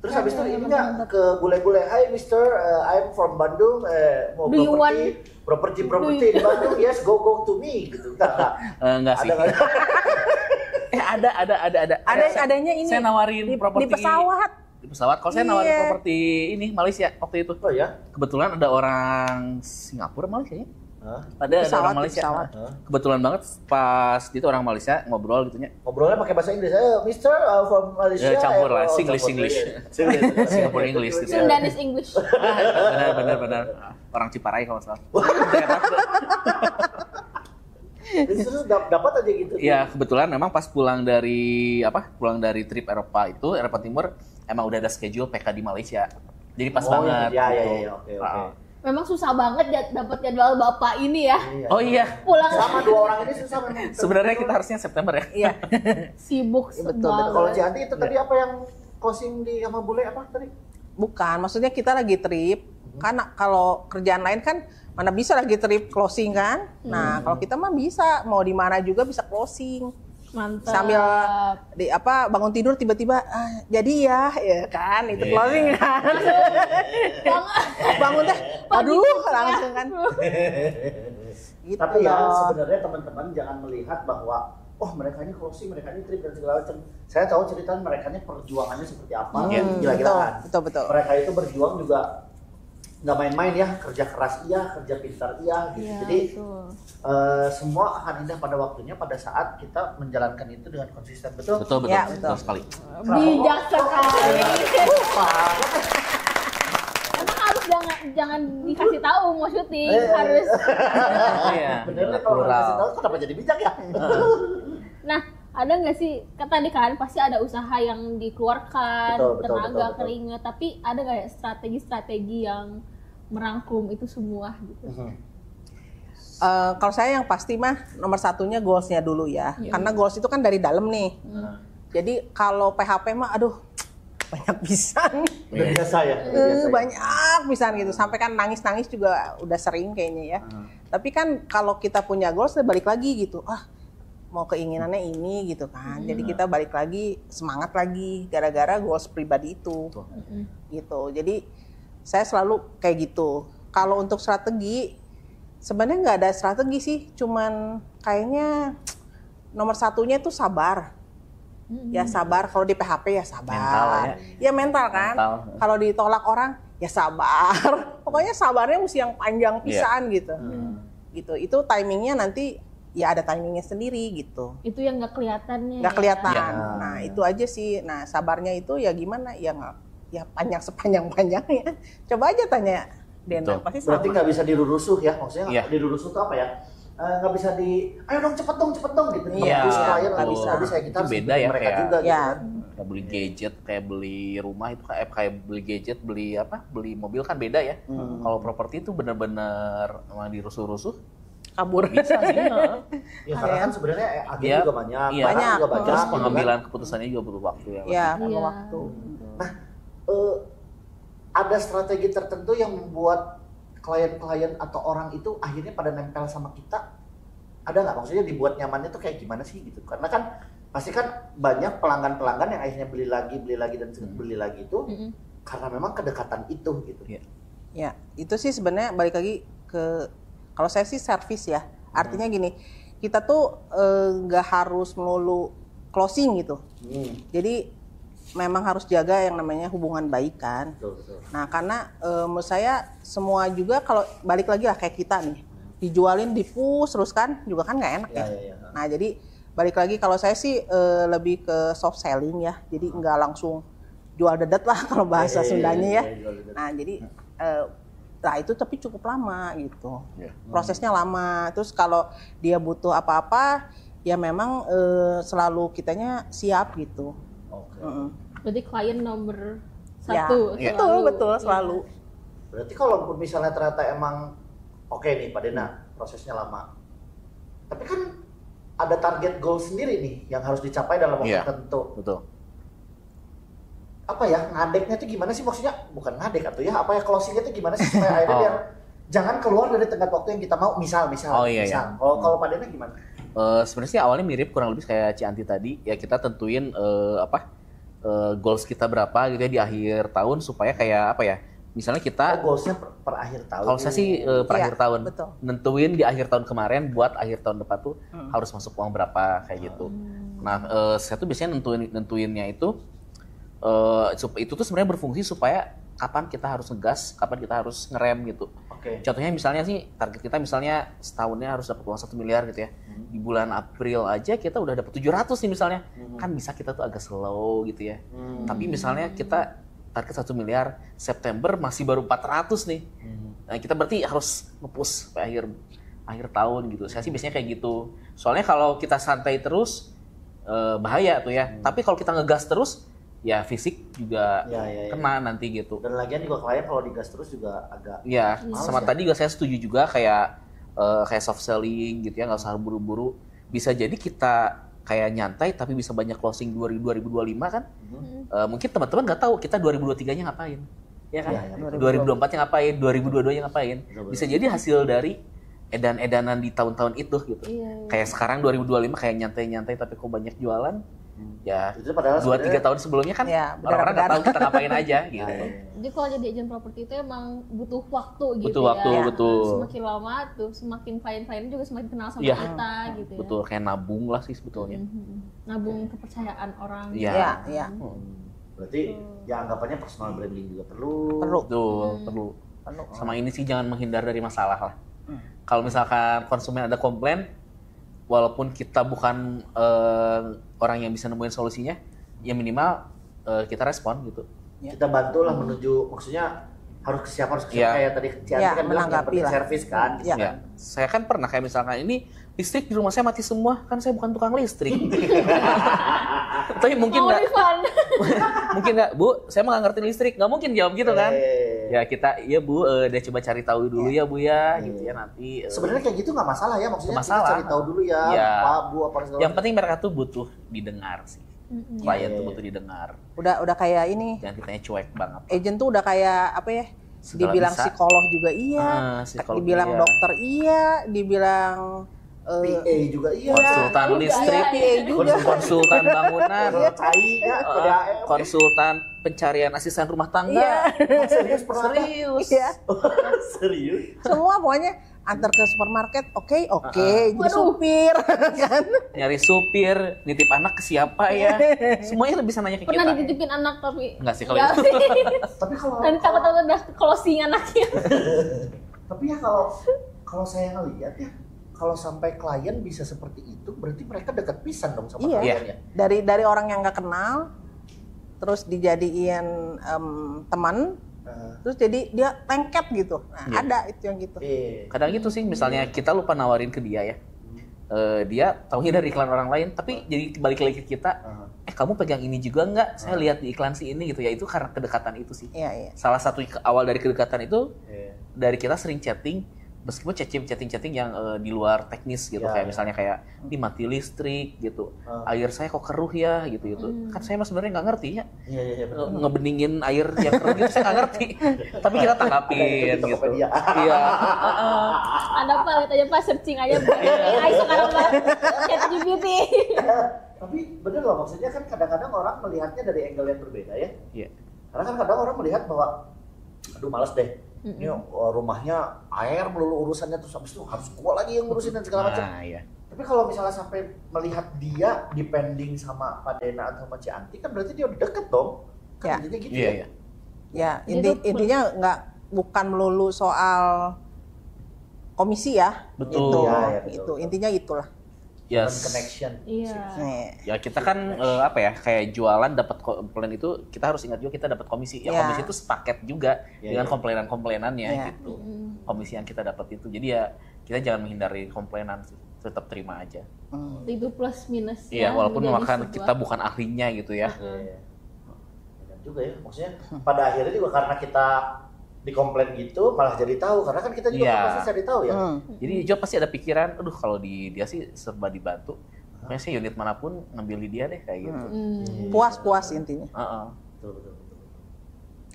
Speaker 4: Terus habis itu ini nggak ke bule-bule, "Hi Mister, I'm from Bandung, mau
Speaker 3: Do you
Speaker 4: property di Bandung, yes, go to me," gitu.
Speaker 1: Enggak sih.
Speaker 4: Ada.
Speaker 2: Adanya ini.
Speaker 1: Saya nawarin
Speaker 2: di
Speaker 1: properti
Speaker 2: pesawat.
Speaker 1: Di pesawat. Kalau saya nawarin properti ini Malaysia waktu itu.
Speaker 4: Oh ya?
Speaker 1: Kebetulan ada orang Singapura Malaysia ya. Ada
Speaker 2: Pesawat,
Speaker 1: orang Malaysia.
Speaker 2: pesawat.
Speaker 1: Kebetulan banget pas itu orang Malaysia ngobrol gitu nya.
Speaker 4: Ngobrolnya pakai bahasa Inggris. Mister from Malaysia.
Speaker 1: Ya, campur lah,
Speaker 4: oh,
Speaker 1: Singlish.
Speaker 4: Singlish.
Speaker 1: Singapore English.
Speaker 3: Sundanese English.
Speaker 1: Benar. Orang Ciparai kalau nggak salah.
Speaker 4: Terus dapat aja gitu.
Speaker 1: Iya, kebetulan memang pas pulang dari trip Eropa Timur emang udah ada schedule PK di Malaysia. Jadi pas banget.
Speaker 4: Iya,
Speaker 1: gitu.
Speaker 4: oke.
Speaker 3: memang susah banget dapat jadwal Bapak ini ya.
Speaker 1: Oh iya.
Speaker 3: Pulang
Speaker 4: Sama 2 orang ini susah memang.
Speaker 1: Sebenarnya kita harusnya September ya.
Speaker 2: Iya.
Speaker 3: sibuk
Speaker 2: betul.
Speaker 3: banget.
Speaker 4: Kalau Cianti itu tadi apa yang closing di sama bule apa tadi?
Speaker 2: Bukan, maksudnya kita lagi trip. Kan kalau kerjaan lain kan mana bisa lagi trip closing kan? Nah, kalau kita mah bisa, mau di mana juga bisa closing.
Speaker 3: Mantap.
Speaker 2: Sambil bangun tidur tiba-tiba jadi ya kan itu closing kan. Bangun deh. Aduh, langsung kan. Gitu.
Speaker 4: Tapi ya sebenarnya teman-teman jangan melihat bahwa mereka ini closing, mereka ini trip dan segala macam. Saya tahu cerita mereka ini perjuangannya seperti apa. Gila-gilaan.
Speaker 2: Betul.
Speaker 4: Mereka itu berjuang juga nggak main-main ya, kerja keras iya, kerja pintar iya gitu. Jadi semua akan indah pada waktunya pada saat kita menjalankan itu dengan konsisten. Betul?
Speaker 1: Betul sekali.
Speaker 3: Bijak sekali. Emang harus jangan dikasih tahu mau syuting, harus.
Speaker 1: Iya.
Speaker 4: Bener kalau nggak kasih tahu kenapa jadi bijak ya?
Speaker 3: Nah, ada nggak sih, tadi kan pasti ada usaha yang dikeluarkan, tenaga, keringat, tapi ada nggak ya strategi-strategi yang merangkum itu semua gitu?
Speaker 2: Kalau saya yang pasti mah nomor satunya goals-nya dulu ya, karena goals itu kan dari dalam nih. Jadi kalau PHP mah aduh banyak pisan.
Speaker 4: Udah biasa ya?
Speaker 2: Banyak pisan gitu, sampai kan nangis-nangis juga udah sering kayaknya ya. Tapi kan kalau kita punya goals, balik lagi gitu, mau keinginannya ini gitu kan. Jadi kita balik lagi, semangat lagi gara-gara goals pribadi itu. Gitu. Jadi saya selalu kayak gitu. Kalau untuk strategi sebenarnya nggak ada strategi sih, cuman kayaknya nomor satunya itu sabar. Ya sabar, kalau di PHP ya sabar.
Speaker 1: Mental ya.
Speaker 2: Ya mental kan. Kalau ditolak orang ya sabar. Pokoknya sabarnya mesti yang panjang pisan gitu. Gitu. Itu timingnya nanti ya ada timingnya sendiri gitu.
Speaker 3: Itu yang nggak kelihatannya.
Speaker 2: Nggak kelihatan. Nah itu aja sih. Nah sabarnya itu ya gimana? Ya panjang sepanjang-panjangnya. Coba aja tanya Dena, pasti sama.
Speaker 4: Berarti nggak bisa dirurusuh ya? Maksudnya dirurusuh itu apa ya? Nggak bisa ayo dong cepet dong gitu.
Speaker 2: Iya.
Speaker 4: Nggak bisa. Kita
Speaker 1: itu beda ya
Speaker 4: mereka
Speaker 1: kayak.
Speaker 4: juga.
Speaker 2: Ya.
Speaker 1: Kayak beli gadget, kayak beli rumah itu kayak beli gadget, beli mobil kan beda ya. Kalau properti itu bener-bener emang dirusuh-rusuh.
Speaker 2: Kabur.
Speaker 1: Bisa sih.
Speaker 4: Ya karena kan sebenarnya agen juga banyak.
Speaker 2: Banyak.
Speaker 4: Juga banyak.
Speaker 1: Terus pengambilan keputusannya juga butuh waktu ya.
Speaker 2: Iya, perlu waktu.
Speaker 4: Nah, ada strategi tertentu yang membuat klien-klien atau orang itu akhirnya pada nempel sama kita. Ada nggak? Maksudnya dibuat nyamannya tuh kayak gimana sih gitu? Karena kan pasti kan banyak pelanggan-pelanggan yang akhirnya beli lagi dan beli lagi itu karena memang kedekatan itu gitu.
Speaker 2: Ya, itu sih sebenarnya balik lagi ke kalau saya sih service ya. Artinya gini, kita tuh nggak harus melulu closing gitu. Jadi memang harus jaga yang namanya hubungan baik kan.
Speaker 4: Betul.
Speaker 2: Nah karena menurut saya semua juga kalau balik lagi lah kayak kita nih, dijualin push terus kan juga kan nggak enak ya. Nah jadi balik lagi kalau saya sih lebih ke soft selling ya. Jadi nggak langsung jual dedet lah kalau bahasa Sundanya ya. Nah jadi itu tapi cukup lama gitu. Prosesnya lama. Terus kalau dia butuh apa-apa ya memang selalu kitanya siap gitu.
Speaker 3: Berarti klien nomor
Speaker 2: Ya,
Speaker 3: satu.
Speaker 2: betul selalu.
Speaker 4: Berarti kalau misalnya ternyata emang oke nih Pak Dena, prosesnya lama. Tapi kan ada target goal sendiri nih yang harus dicapai dalam waktu tertentu.
Speaker 1: Betul.
Speaker 4: Apa ya, ngadeknya itu gimana sih? Maksudnya bukan ngadek atau ya, apa ya closingnya itu gimana sih supaya akhirnya biar jangan keluar dari tenggat waktu yang kita mau, misal. Kalau Pak Dena gimana?
Speaker 1: Sebenarnya sih awalnya mirip kurang lebih kayak Cianti tadi, ya kita tentuin goals kita berapa gitu ya di akhir tahun supaya kayak apa ya, misalnya kita
Speaker 4: goalsnya per akhir tahun.
Speaker 1: Kalau saya sih per akhir tahun,
Speaker 2: betul.
Speaker 1: Nentuin di akhir tahun kemarin buat akhir tahun depan tuh harus masuk uang berapa kayak gitu. Nah saya tuh biasanya nentuinnya itu tuh sebenarnya berfungsi supaya kapan kita harus ngegas, kapan kita harus ngerem gitu. Contohnya misalnya sih target kita misalnya setahunnya harus dapat uang 1 miliar gitu ya. Di bulan April aja kita udah dapat 700 nih misalnya. Kan bisa kita tuh agak slow gitu ya. Tapi misalnya kita target 1 miliar, September masih baru 400 nih. Nah, kita berarti harus nge-push sampai akhir tahun gitu. Saya sih biasanya kayak gitu. Soalnya kalau kita santai terus bahaya tuh ya. Tapi kalau kita ngegas terus ya fisik juga kena nanti gitu.
Speaker 4: Dan lagian juga klien kalau digas terus juga agak
Speaker 1: Ya, sama tadi juga saya setuju juga kayak soft selling gitu ya, nggak usah buru-buru. Bisa jadi kita kayak nyantai tapi bisa banyak closing 2025 kan. Mungkin teman-teman nggak tahu kita 2023-nya ngapain. Ya kan? 2024-nya ngapain, 2022-nya ngapain. Bisa jadi hasil dari edan-edanan di tahun-tahun itu gitu. Kayak sekarang 2025 kayak nyantai-nyantai tapi kok banyak jualan. Ya, 2-3 tahun sebelumnya kan orang-orang nggak tahu kita ngapain aja gitu.
Speaker 3: Jadi kalau jadi agent properti itu emang butuh waktu gitu.
Speaker 1: Butuh waktu, betul.
Speaker 3: Semakin lama tuh semakin klien-klien juga semakin kenal sama kita gitu ya.
Speaker 1: Betul, kayak nabung lah sih sebetulnya.
Speaker 3: Nabung kepercayaan orang.
Speaker 2: Iya.
Speaker 4: Berarti ya anggapannya personal branding juga perlu.
Speaker 1: Perlu. Sama ini sih jangan menghindar dari masalah lah. Kalau misalkan konsumen ada komplain, walaupun kita bukan orang yang bisa nemuin solusinya, ya minimal kita respon gitu.
Speaker 4: Kita bantulah menuju, maksudnya harus kesiapan kayak tadi Cianti kan bilang yang penting servis kan.
Speaker 1: Saya kan pernah kayak misalkan ini listrik di rumah saya mati semua, kan saya bukan tukang listrik. Tapi mungkin nggak, mungkin nggak, Bu, saya nggak ngerti listrik, nggak mungkin jawab gitu kan? Ya kita, ya Bu, udah coba cari tahu dulu ya Bu ya, gitu ya nanti.
Speaker 4: Sebenarnya kayak gitu nggak masalah ya, maksudnya kita cari tahu dulu ya, Pak, Bu, apa segala.
Speaker 1: Yang penting mereka tuh butuh didengar sih. Klien tuh butuh didengar.
Speaker 2: Udah kayak ini.
Speaker 1: Jangan ditanya cuek banget.
Speaker 2: Agent tuh udah kayak apa ya? Dibilang psikolog juga iya, dibilang dokter iya, dibilang
Speaker 4: PA juga iya,
Speaker 1: konsultan listrik, konsultan bangunan, konsultan pencarian asisten rumah tangga.
Speaker 4: Serius?
Speaker 2: Semua pokoknya antar ke supermarket, oke, jadi supir kan.
Speaker 1: Nyari supir, nitip anak ke siapa ya? Semuanya bisa nanya ke kita.
Speaker 3: Pernah dititipin anak tapi
Speaker 1: enggak sih kalau itu.
Speaker 4: Tapi kalau
Speaker 3: nanti takut-takut udah closing anaknya.
Speaker 4: Tapi ya kalau saya ngelihat ya, kalau sampai klien bisa seperti itu, berarti mereka dekat pisan dong sama kliennya.
Speaker 2: Dari orang yang nggak kenal, terus dijadiin teman, terus jadi dia lengket gitu. Nah, ada itu yang gitu.
Speaker 1: Kadang gitu sih, misalnya kita lupa nawarin ke dia ya. Dia taunya dari iklan orang lain, tapi jadi balik lagi ke kita. Kamu pegang ini juga nggak? Saya lihat di iklan si ini gitu ya. Itu karena kedekatan itu sih. Salah satu awal dari kedekatan itu dari kita sering chatting. Meskipun chatting yang di luar teknis gitu, kayak misalnya kayak ini mati listrik gitu, air saya kok keruh ya gitu. Kan saya mah sebenarnya nggak ngerti ya, ngebeningin air yang keruh gitu saya nggak ngerti, tapi kita tanggapin gitu. Iya.
Speaker 3: Ada apa? Lihat aja Pak, searching aja. Ayo sekarang Pak, ChatGPT.
Speaker 4: Tapi bener loh, maksudnya kan kadang-kadang orang melihatnya dari angle yang berbeda ya.
Speaker 1: Iya.
Speaker 4: Karena kan kadang orang melihat bahwa, aduh males deh. Ini rumahnya air melulu urusannya, terus habis itu harus gua lagi yang ngurusin dan segala macam. Tapi kalau misalnya sampai melihat dia depending sama Pak Dena atau sama Cianti, kan berarti dia udah deket dong. Kan intinya gitu ya.
Speaker 2: Ya, intinya bukan melulu soal komisi ya.
Speaker 1: Betul.
Speaker 2: Itu intinya itulah.
Speaker 4: Connection.
Speaker 1: Ya kita kan kayak jualan dapat komplain itu kita harus ingat juga kita dapat komisi. Komisi itu sepaket juga dengan komplainan-komplainannya gitu. Komisi yang kita dapat itu. Jadi ya kita jangan menghindari komplainan sih. Tetap terima aja.
Speaker 3: Itu plus minus.
Speaker 1: Iya, walaupun kita bukan ahlinya gitu ya.
Speaker 4: Benar juga ya. Maksudnya pada akhirnya juga karena kita dikomplain gitu malah jadi tahu, karena kan kita juga pasti cari tahu ya.
Speaker 1: Jadi juga pasti ada pikiran, aduh kalau di dia sih serba dibantu. Pokoknya sih unit manapun ngambil di dia deh kayak gitu.
Speaker 2: Puas intinya.
Speaker 4: Betul.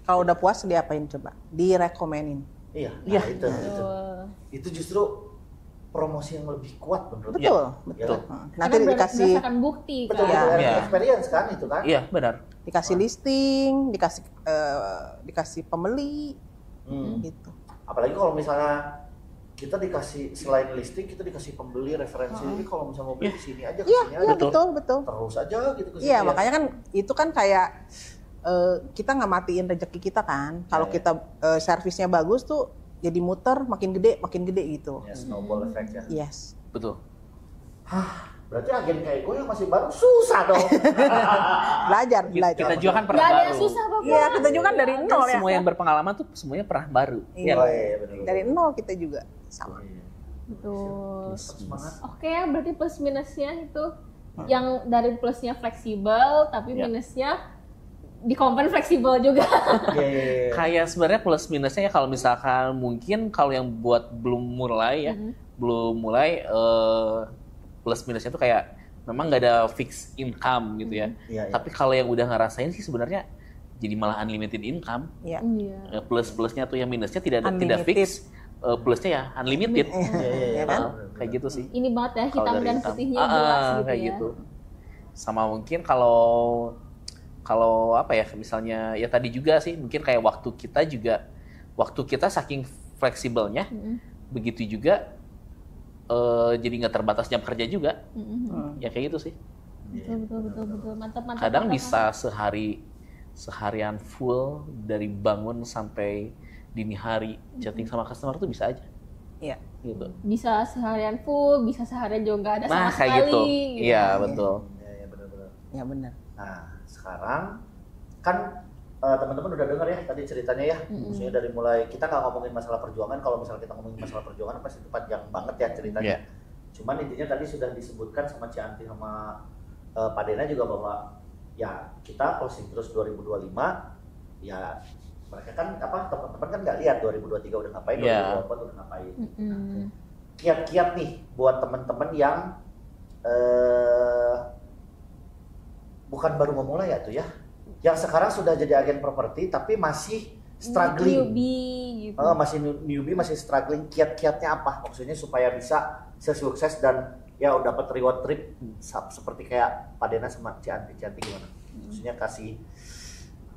Speaker 2: Kalau udah puas diapain coba? Direkomenin.
Speaker 4: Iya. Itu justru promosi yang lebih kuat menurut
Speaker 2: Betul. Nanti dikasih
Speaker 3: berdasarkan bukti kan.
Speaker 4: Betul. Experience kan itu kan?
Speaker 1: Iya, benar.
Speaker 2: Dikasih listing, dikasih pembeli, gitu.
Speaker 4: Apalagi kalau misalnya kita dikasih selain listing, kita dikasih pembeli referensi. Jadi kalau misalnya mau beli di sini aja, kesini aja.
Speaker 2: Betul.
Speaker 4: Terus aja gitu kesini.
Speaker 2: Iya, makanya kan itu kan kayak kita nggak matiin rezeki kita kan. Kalau kita servisnya bagus tuh jadi muter makin gede gitu.
Speaker 4: Ya, snowball effect ya.
Speaker 2: Yes.
Speaker 1: Betul.
Speaker 4: Berarti agen kayak gue yang masih baru susah dong.
Speaker 2: Belajar.
Speaker 1: Kita juga kan pernah
Speaker 3: baru.
Speaker 1: baru.
Speaker 3: Gak ada susah Bapak.
Speaker 2: Iya, kita juga kan dari nol ya.
Speaker 1: Semua yang berpengalaman tuh semuanya pernah baru.
Speaker 2: Iya.
Speaker 4: Betul.
Speaker 2: Dari nol kita juga sama.
Speaker 3: Betul.
Speaker 4: Semangat.
Speaker 3: Oke, berarti plus minusnya itu yang dari plusnya fleksibel tapi minusnya Di-company fleksibel juga.
Speaker 1: Kayak sebenarnya plus minusnya ya kalau misalkan mungkin kalau yang buat belum mulai plus minusnya tuh kayak memang nggak ada fixed income gitu ya. Tapi kalau yang udah ngerasain sih sebenarnya jadi malah unlimited income.
Speaker 2: Iya.
Speaker 1: Plus-plusnya tuh yang minusnya tidak fix, plusnya ya unlimited.
Speaker 2: Iya kan?
Speaker 1: Kayak gitu sih.
Speaker 3: Ini banget ya
Speaker 1: Kalau
Speaker 3: hitam
Speaker 1: dari
Speaker 3: dan
Speaker 1: income.
Speaker 3: putihnya jelas gitu
Speaker 1: kayak
Speaker 3: ya.
Speaker 1: gitu. Sama mungkin kalau apa ya misalnya ya tadi juga sih mungkin kayak waktu kita saking fleksibelnya begitu juga jadi nggak terbatas jam kerja juga. Ya kayak gitu sih.
Speaker 3: Betul. Mantap.
Speaker 1: Kadang bisa seharian full dari bangun sampai dini hari chatting sama customer tuh bisa aja.
Speaker 2: Iya.
Speaker 1: Gitu.
Speaker 3: Bisa seharian full, bisa seharian juga nggak ada sama
Speaker 1: kayak
Speaker 3: sekali.
Speaker 1: gitu. Iya, betul.
Speaker 4: Iya, benar-benar.
Speaker 2: Ya benar.
Speaker 4: Nah, sekarang kan teman-teman udah dengar ya tadi ceritanya ya. Maksudnya dari mulai kita nggak ngomongin masalah perjuangan, kalau misalnya kita ngomongin masalah perjuangan pasti itu panjang banget ya ceritanya.
Speaker 1: Yeah.
Speaker 4: Cuman intinya tadi sudah disebutkan sama Cianti sama Pak Dena juga bahwa ya kita closing terus 2025 ya mereka kan teman-teman kan nggak lihat 2023 udah ngapain, 2024 udah ngapain. Kiat-kiat nih buat teman-teman yang bukan baru memulai ya tuh ya, yang sekarang sudah jadi agen properti tapi masih struggling, masih newbie, masih struggling. Kiat-kiatnya apa? Maksudnya supaya bisa sukses dan ya udah dapat reward trip seperti kayak Pak Dena sama Cianti gimana? Maksudnya kasih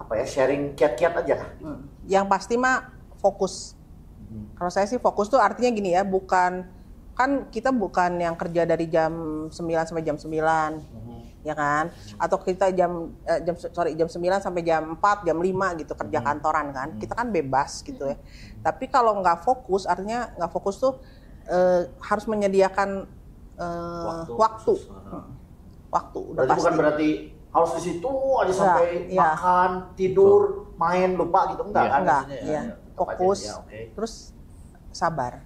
Speaker 4: apa ya, sharing kiat-kiat aja lah.
Speaker 2: Yang pasti mah fokus. Kalau saya sih fokus tuh artinya gini ya, kan kita bukan yang kerja dari jam 9 sampai jam 9. Ya kan? Atau kita jam 9 sampai jam 4, jam 5 gitu kerja kantoran kan. Kita kan bebas gitu ya. Tapi kalau nggak fokus, artinya nggak fokus tuh harus menyediakan waktu. Waktu udah
Speaker 4: berarti
Speaker 2: pasti.
Speaker 4: bukan berarti harus di situ aja sampai makan, tidur, main, lupa gitu enggak kan?
Speaker 2: Enggak,
Speaker 4: Maksudnya,
Speaker 2: ya. Fokus, terus sabar.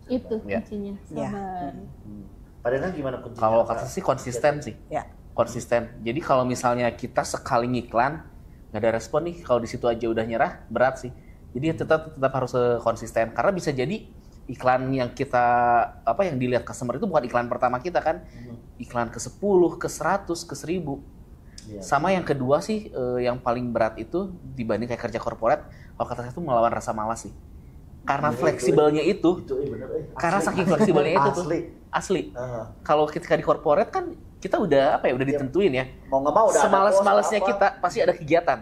Speaker 3: Itu kuncinya, sabar.
Speaker 4: Padahal gimana kuncinya?
Speaker 1: Kalau kata sih konsisten sih.
Speaker 2: Ya.
Speaker 1: Konsisten. Jadi kalau misalnya kita sekali ngiklan nggak ada respon nih, kalau di situ aja udah nyerah, berat sih. Jadi tetap harus konsisten karena bisa jadi iklan yang yang dilihat customer itu bukan iklan pertama kita kan. Iklan ke 10, ke 100, ke 1000. Sama yang kedua sih yang paling berat itu dibanding kayak kerja korporat, kalau kata saya itu melawan rasa malas sih. Karena fleksibelnya itu karena saking fleksibelnya itu tuh asli. Kalau kita di korporat kan kita udah udah ditentuin ya.
Speaker 4: Mau nggak mau udah
Speaker 1: semalas-malasnya kita pasti ada kegiatan.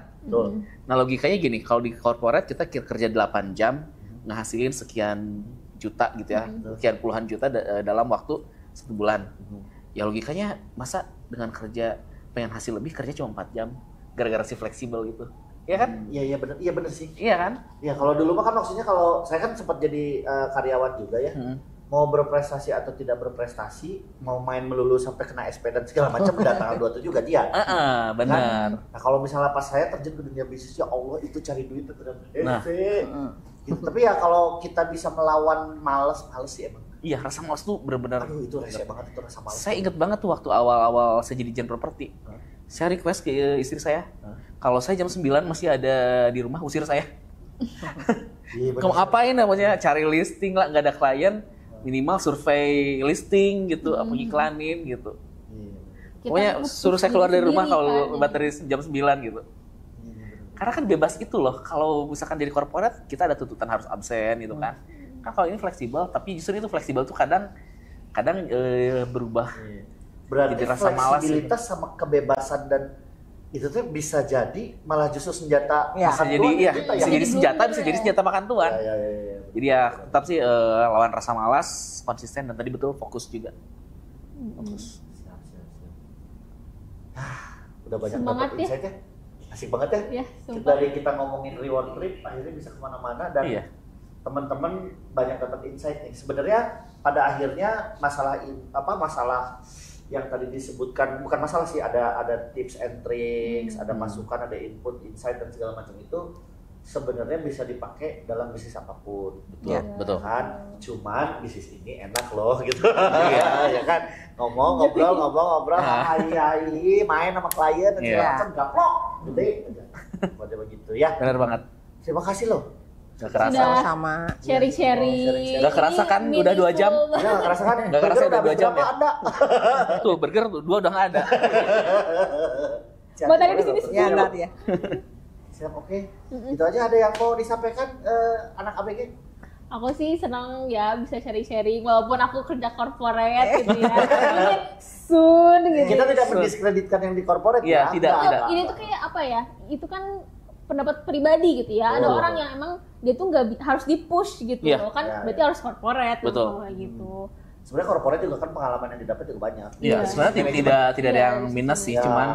Speaker 1: Nah logikanya gini, kalau di korporat kita kerja 8 jam ngehasilin sekian juta gitu ya, sekian puluhan juta dalam waktu 1 bulan. Ya logikanya masa dengan kerja pengen hasil lebih kerja cuma 4 jam gara-gara si fleksibel gitu. Iya kan?
Speaker 4: Iya benar sih.
Speaker 1: Iya kan?
Speaker 4: Ya kalau dulu mah kan maksudnya kalau saya kan sempat jadi karyawan juga ya. Mau berprestasi atau tidak berprestasi, mau main melulu sampai kena SP dan segala macam udah tanggal 27 juga dia.
Speaker 1: Benar.
Speaker 4: Kan? Nah kalau misalnya pas saya terjun ke dunia bisnis, ya Allah itu cari duit itu dan gitu. Tapi ya kalau kita bisa melawan males sih emang.
Speaker 1: Iya, rasa malas tuh benar-benar.
Speaker 4: Aduh itu rese banget itu rasa malas.
Speaker 1: Saya inget banget tuh waktu awal-awal saya jadi agen properti. Saya request ke istri saya, kalau saya jam 9 masih ada di rumah, usir saya. Kamu ngapain namanya? Cari listing lah, nggak ada klien, minimal survei listing gitu, apa iklanin gitu. Pokoknya suruh saya keluar dari rumah kalau bateri jam 9 gitu. Karena kan bebas gitu loh, kalau misalkan jadi korporat kita ada tuntutan harus absen gitu kan. Kan kalau ini fleksibel, tapi justru itu fleksibel tuh kadang berubah.
Speaker 4: Berarti
Speaker 1: jadi rasa malas
Speaker 4: fleksibilitas sama kebebasan dan itu tuh bisa jadi malah justru senjata
Speaker 1: bisa
Speaker 4: makan
Speaker 1: jadi
Speaker 4: tuan
Speaker 1: iya,
Speaker 4: kita,
Speaker 1: bisa jadi senjata, bisa jadi senjata makan tuan. Jadi ya tetap sih lawan rasa malas, konsisten dan tadi betul fokus juga. Fokus.
Speaker 4: Siap. Udah banyak
Speaker 3: Semangat
Speaker 4: dapat insight ya. Asik banget ya.
Speaker 3: Ya,
Speaker 4: dari kita ngomongin reward trip akhirnya bisa kemana-mana dan teman-teman banyak dapat insight nih. Sebenarnya pada akhirnya masalah yang tadi disebutkan bukan masalah sih, ada tips and tricks, ada masukan, ada input, insight dan segala macam itu sebenarnya bisa dipakai dalam bisnis apapun.
Speaker 1: Betul.
Speaker 4: Kan? Cuman bisnis ini enak loh gitu. ya kan? Ngobrol, hai, main sama klien dan segala macam gaplok. gede aja. Pada begitu ya.
Speaker 1: Benar banget.
Speaker 4: Terima kasih loh.
Speaker 1: Gak kerasa.
Speaker 3: Sudah.
Speaker 2: Sama.
Speaker 3: Sharing-sharing.
Speaker 1: Gak kerasa kan?
Speaker 3: Ini
Speaker 1: Udah 2 jam.
Speaker 3: meaningful.
Speaker 4: Ya, nggak kerasa kan?
Speaker 1: Nggak kerasa
Speaker 4: Burger
Speaker 1: udah 2 jam
Speaker 4: berapa
Speaker 1: ya?
Speaker 4: Ada.
Speaker 1: Tuh burger 2 udah nggak ada.
Speaker 3: Buat tadi di sini
Speaker 2: Ya, enggak ya.
Speaker 4: Siap, oke. Itu aja, ada yang mau disampaikan anak ABG?
Speaker 3: Aku sih senang ya bisa sharing-sharing walaupun aku kerja corporate gitu ya. Mungkin soon gitu.
Speaker 4: Kita tidak mendiskreditkan yang di corporate
Speaker 1: Iya,
Speaker 4: ya.
Speaker 1: tidak,
Speaker 4: Nggak,
Speaker 1: tidak.
Speaker 4: nggak.
Speaker 3: Ini tuh kayak apa ya? Itu kan pendapat pribadi gitu ya. Ada
Speaker 4: Betul.
Speaker 3: orang yang emang dia tuh nggak harus di-push gitu
Speaker 1: Iya.
Speaker 3: loh kan.
Speaker 4: Ya,
Speaker 3: Berarti
Speaker 4: ya.
Speaker 3: harus corporate
Speaker 1: Betul.
Speaker 3: kayak gitu.
Speaker 4: Sebenarnya corporate juga kan pengalaman yang didapat juga banyak.
Speaker 1: Iya,
Speaker 3: Iya.
Speaker 1: sebenarnya tidak ada
Speaker 3: Iya,
Speaker 1: yang minus sih,
Speaker 4: iya.
Speaker 1: cuman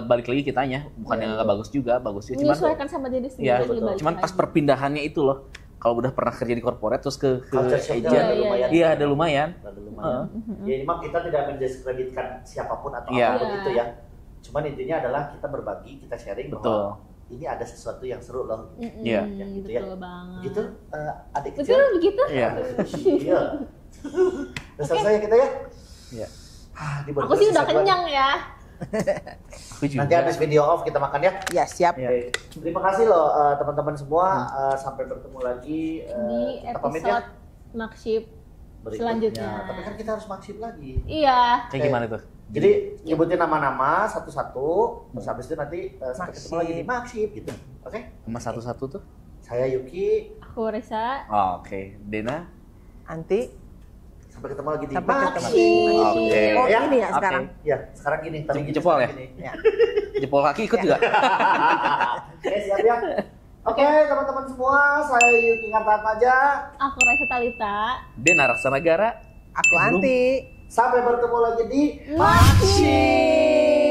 Speaker 1: balik lagi kitanya, bukan
Speaker 4: Iya,
Speaker 1: yang
Speaker 4: betul.
Speaker 1: nggak bagus juga, bagus sih. Cuman
Speaker 3: Menyesuaikan sama diri sendiri.
Speaker 1: ya,
Speaker 3: balik
Speaker 1: cuman pas
Speaker 3: lagi.
Speaker 1: perpindahannya itu loh, kalau udah pernah kerja di corporate terus ke
Speaker 4: Culture shock-nya
Speaker 1: agent,
Speaker 4: ada lumayan.
Speaker 1: iya ada lumayan.
Speaker 4: Ada lumayan. Ya ini mah kita tidak mendiskreditkan siapapun atau
Speaker 1: Iya.
Speaker 4: apapun itu ya. Cuman intinya adalah kita berbagi, kita sharing
Speaker 1: Betul.
Speaker 4: bahwa ini ada sesuatu yang seru loh.
Speaker 1: Iya.
Speaker 4: Ya, gitu
Speaker 3: Betul
Speaker 4: ya.
Speaker 3: banget.
Speaker 4: Gitu adik
Speaker 3: Betul
Speaker 4: kecil.
Speaker 3: begitu?
Speaker 1: Iya.
Speaker 4: Iya. Udah selesai kita ya?
Speaker 1: Iya.
Speaker 4: Di
Speaker 3: Aku sih udah kenyang ya.
Speaker 1: Aku juga.
Speaker 4: Nanti habis video off kita makan ya.
Speaker 2: Ya, siap.
Speaker 1: Iya.
Speaker 4: Oke. Terima kasih loh teman-teman semua. Sampai bertemu lagi
Speaker 3: Di
Speaker 4: kita pamit ya.
Speaker 3: episode Makship
Speaker 4: Berikutnya.
Speaker 3: selanjutnya.
Speaker 4: Tapi kan kita harus maksib lagi.
Speaker 3: Iya.
Speaker 1: Kayak gimana tuh?
Speaker 4: Jadi nyebutin nama-nama satu-satu, terus habis itu nanti sampai ketemu lagi di maksib gitu. Oke?
Speaker 1: Sama satu-satu tuh?
Speaker 4: Saya Yuki.
Speaker 3: Aku Reza.
Speaker 1: Oh, oke. Dena?
Speaker 2: Nanti
Speaker 4: Sampai ketemu lagi di
Speaker 2: Sampai ketemu.
Speaker 4: maksib.
Speaker 1: Oke.
Speaker 2: oh
Speaker 4: Ya.
Speaker 2: ini ya
Speaker 1: Oke.
Speaker 2: sekarang.
Speaker 4: Ya, sekarang gini. Tadi gini,
Speaker 1: Jempol ya?
Speaker 4: sekarang gini.
Speaker 2: Ya.
Speaker 1: Jempol kaki ikut juga?
Speaker 4: Oke, siap ya. Oke, teman-teman semua, saya Yuki Kartatmaja.
Speaker 3: Aku Reza Talita.
Speaker 1: Dena Raksanagara?
Speaker 2: Aku Anti.
Speaker 4: Sampai bertemu lagi di
Speaker 3: Makship.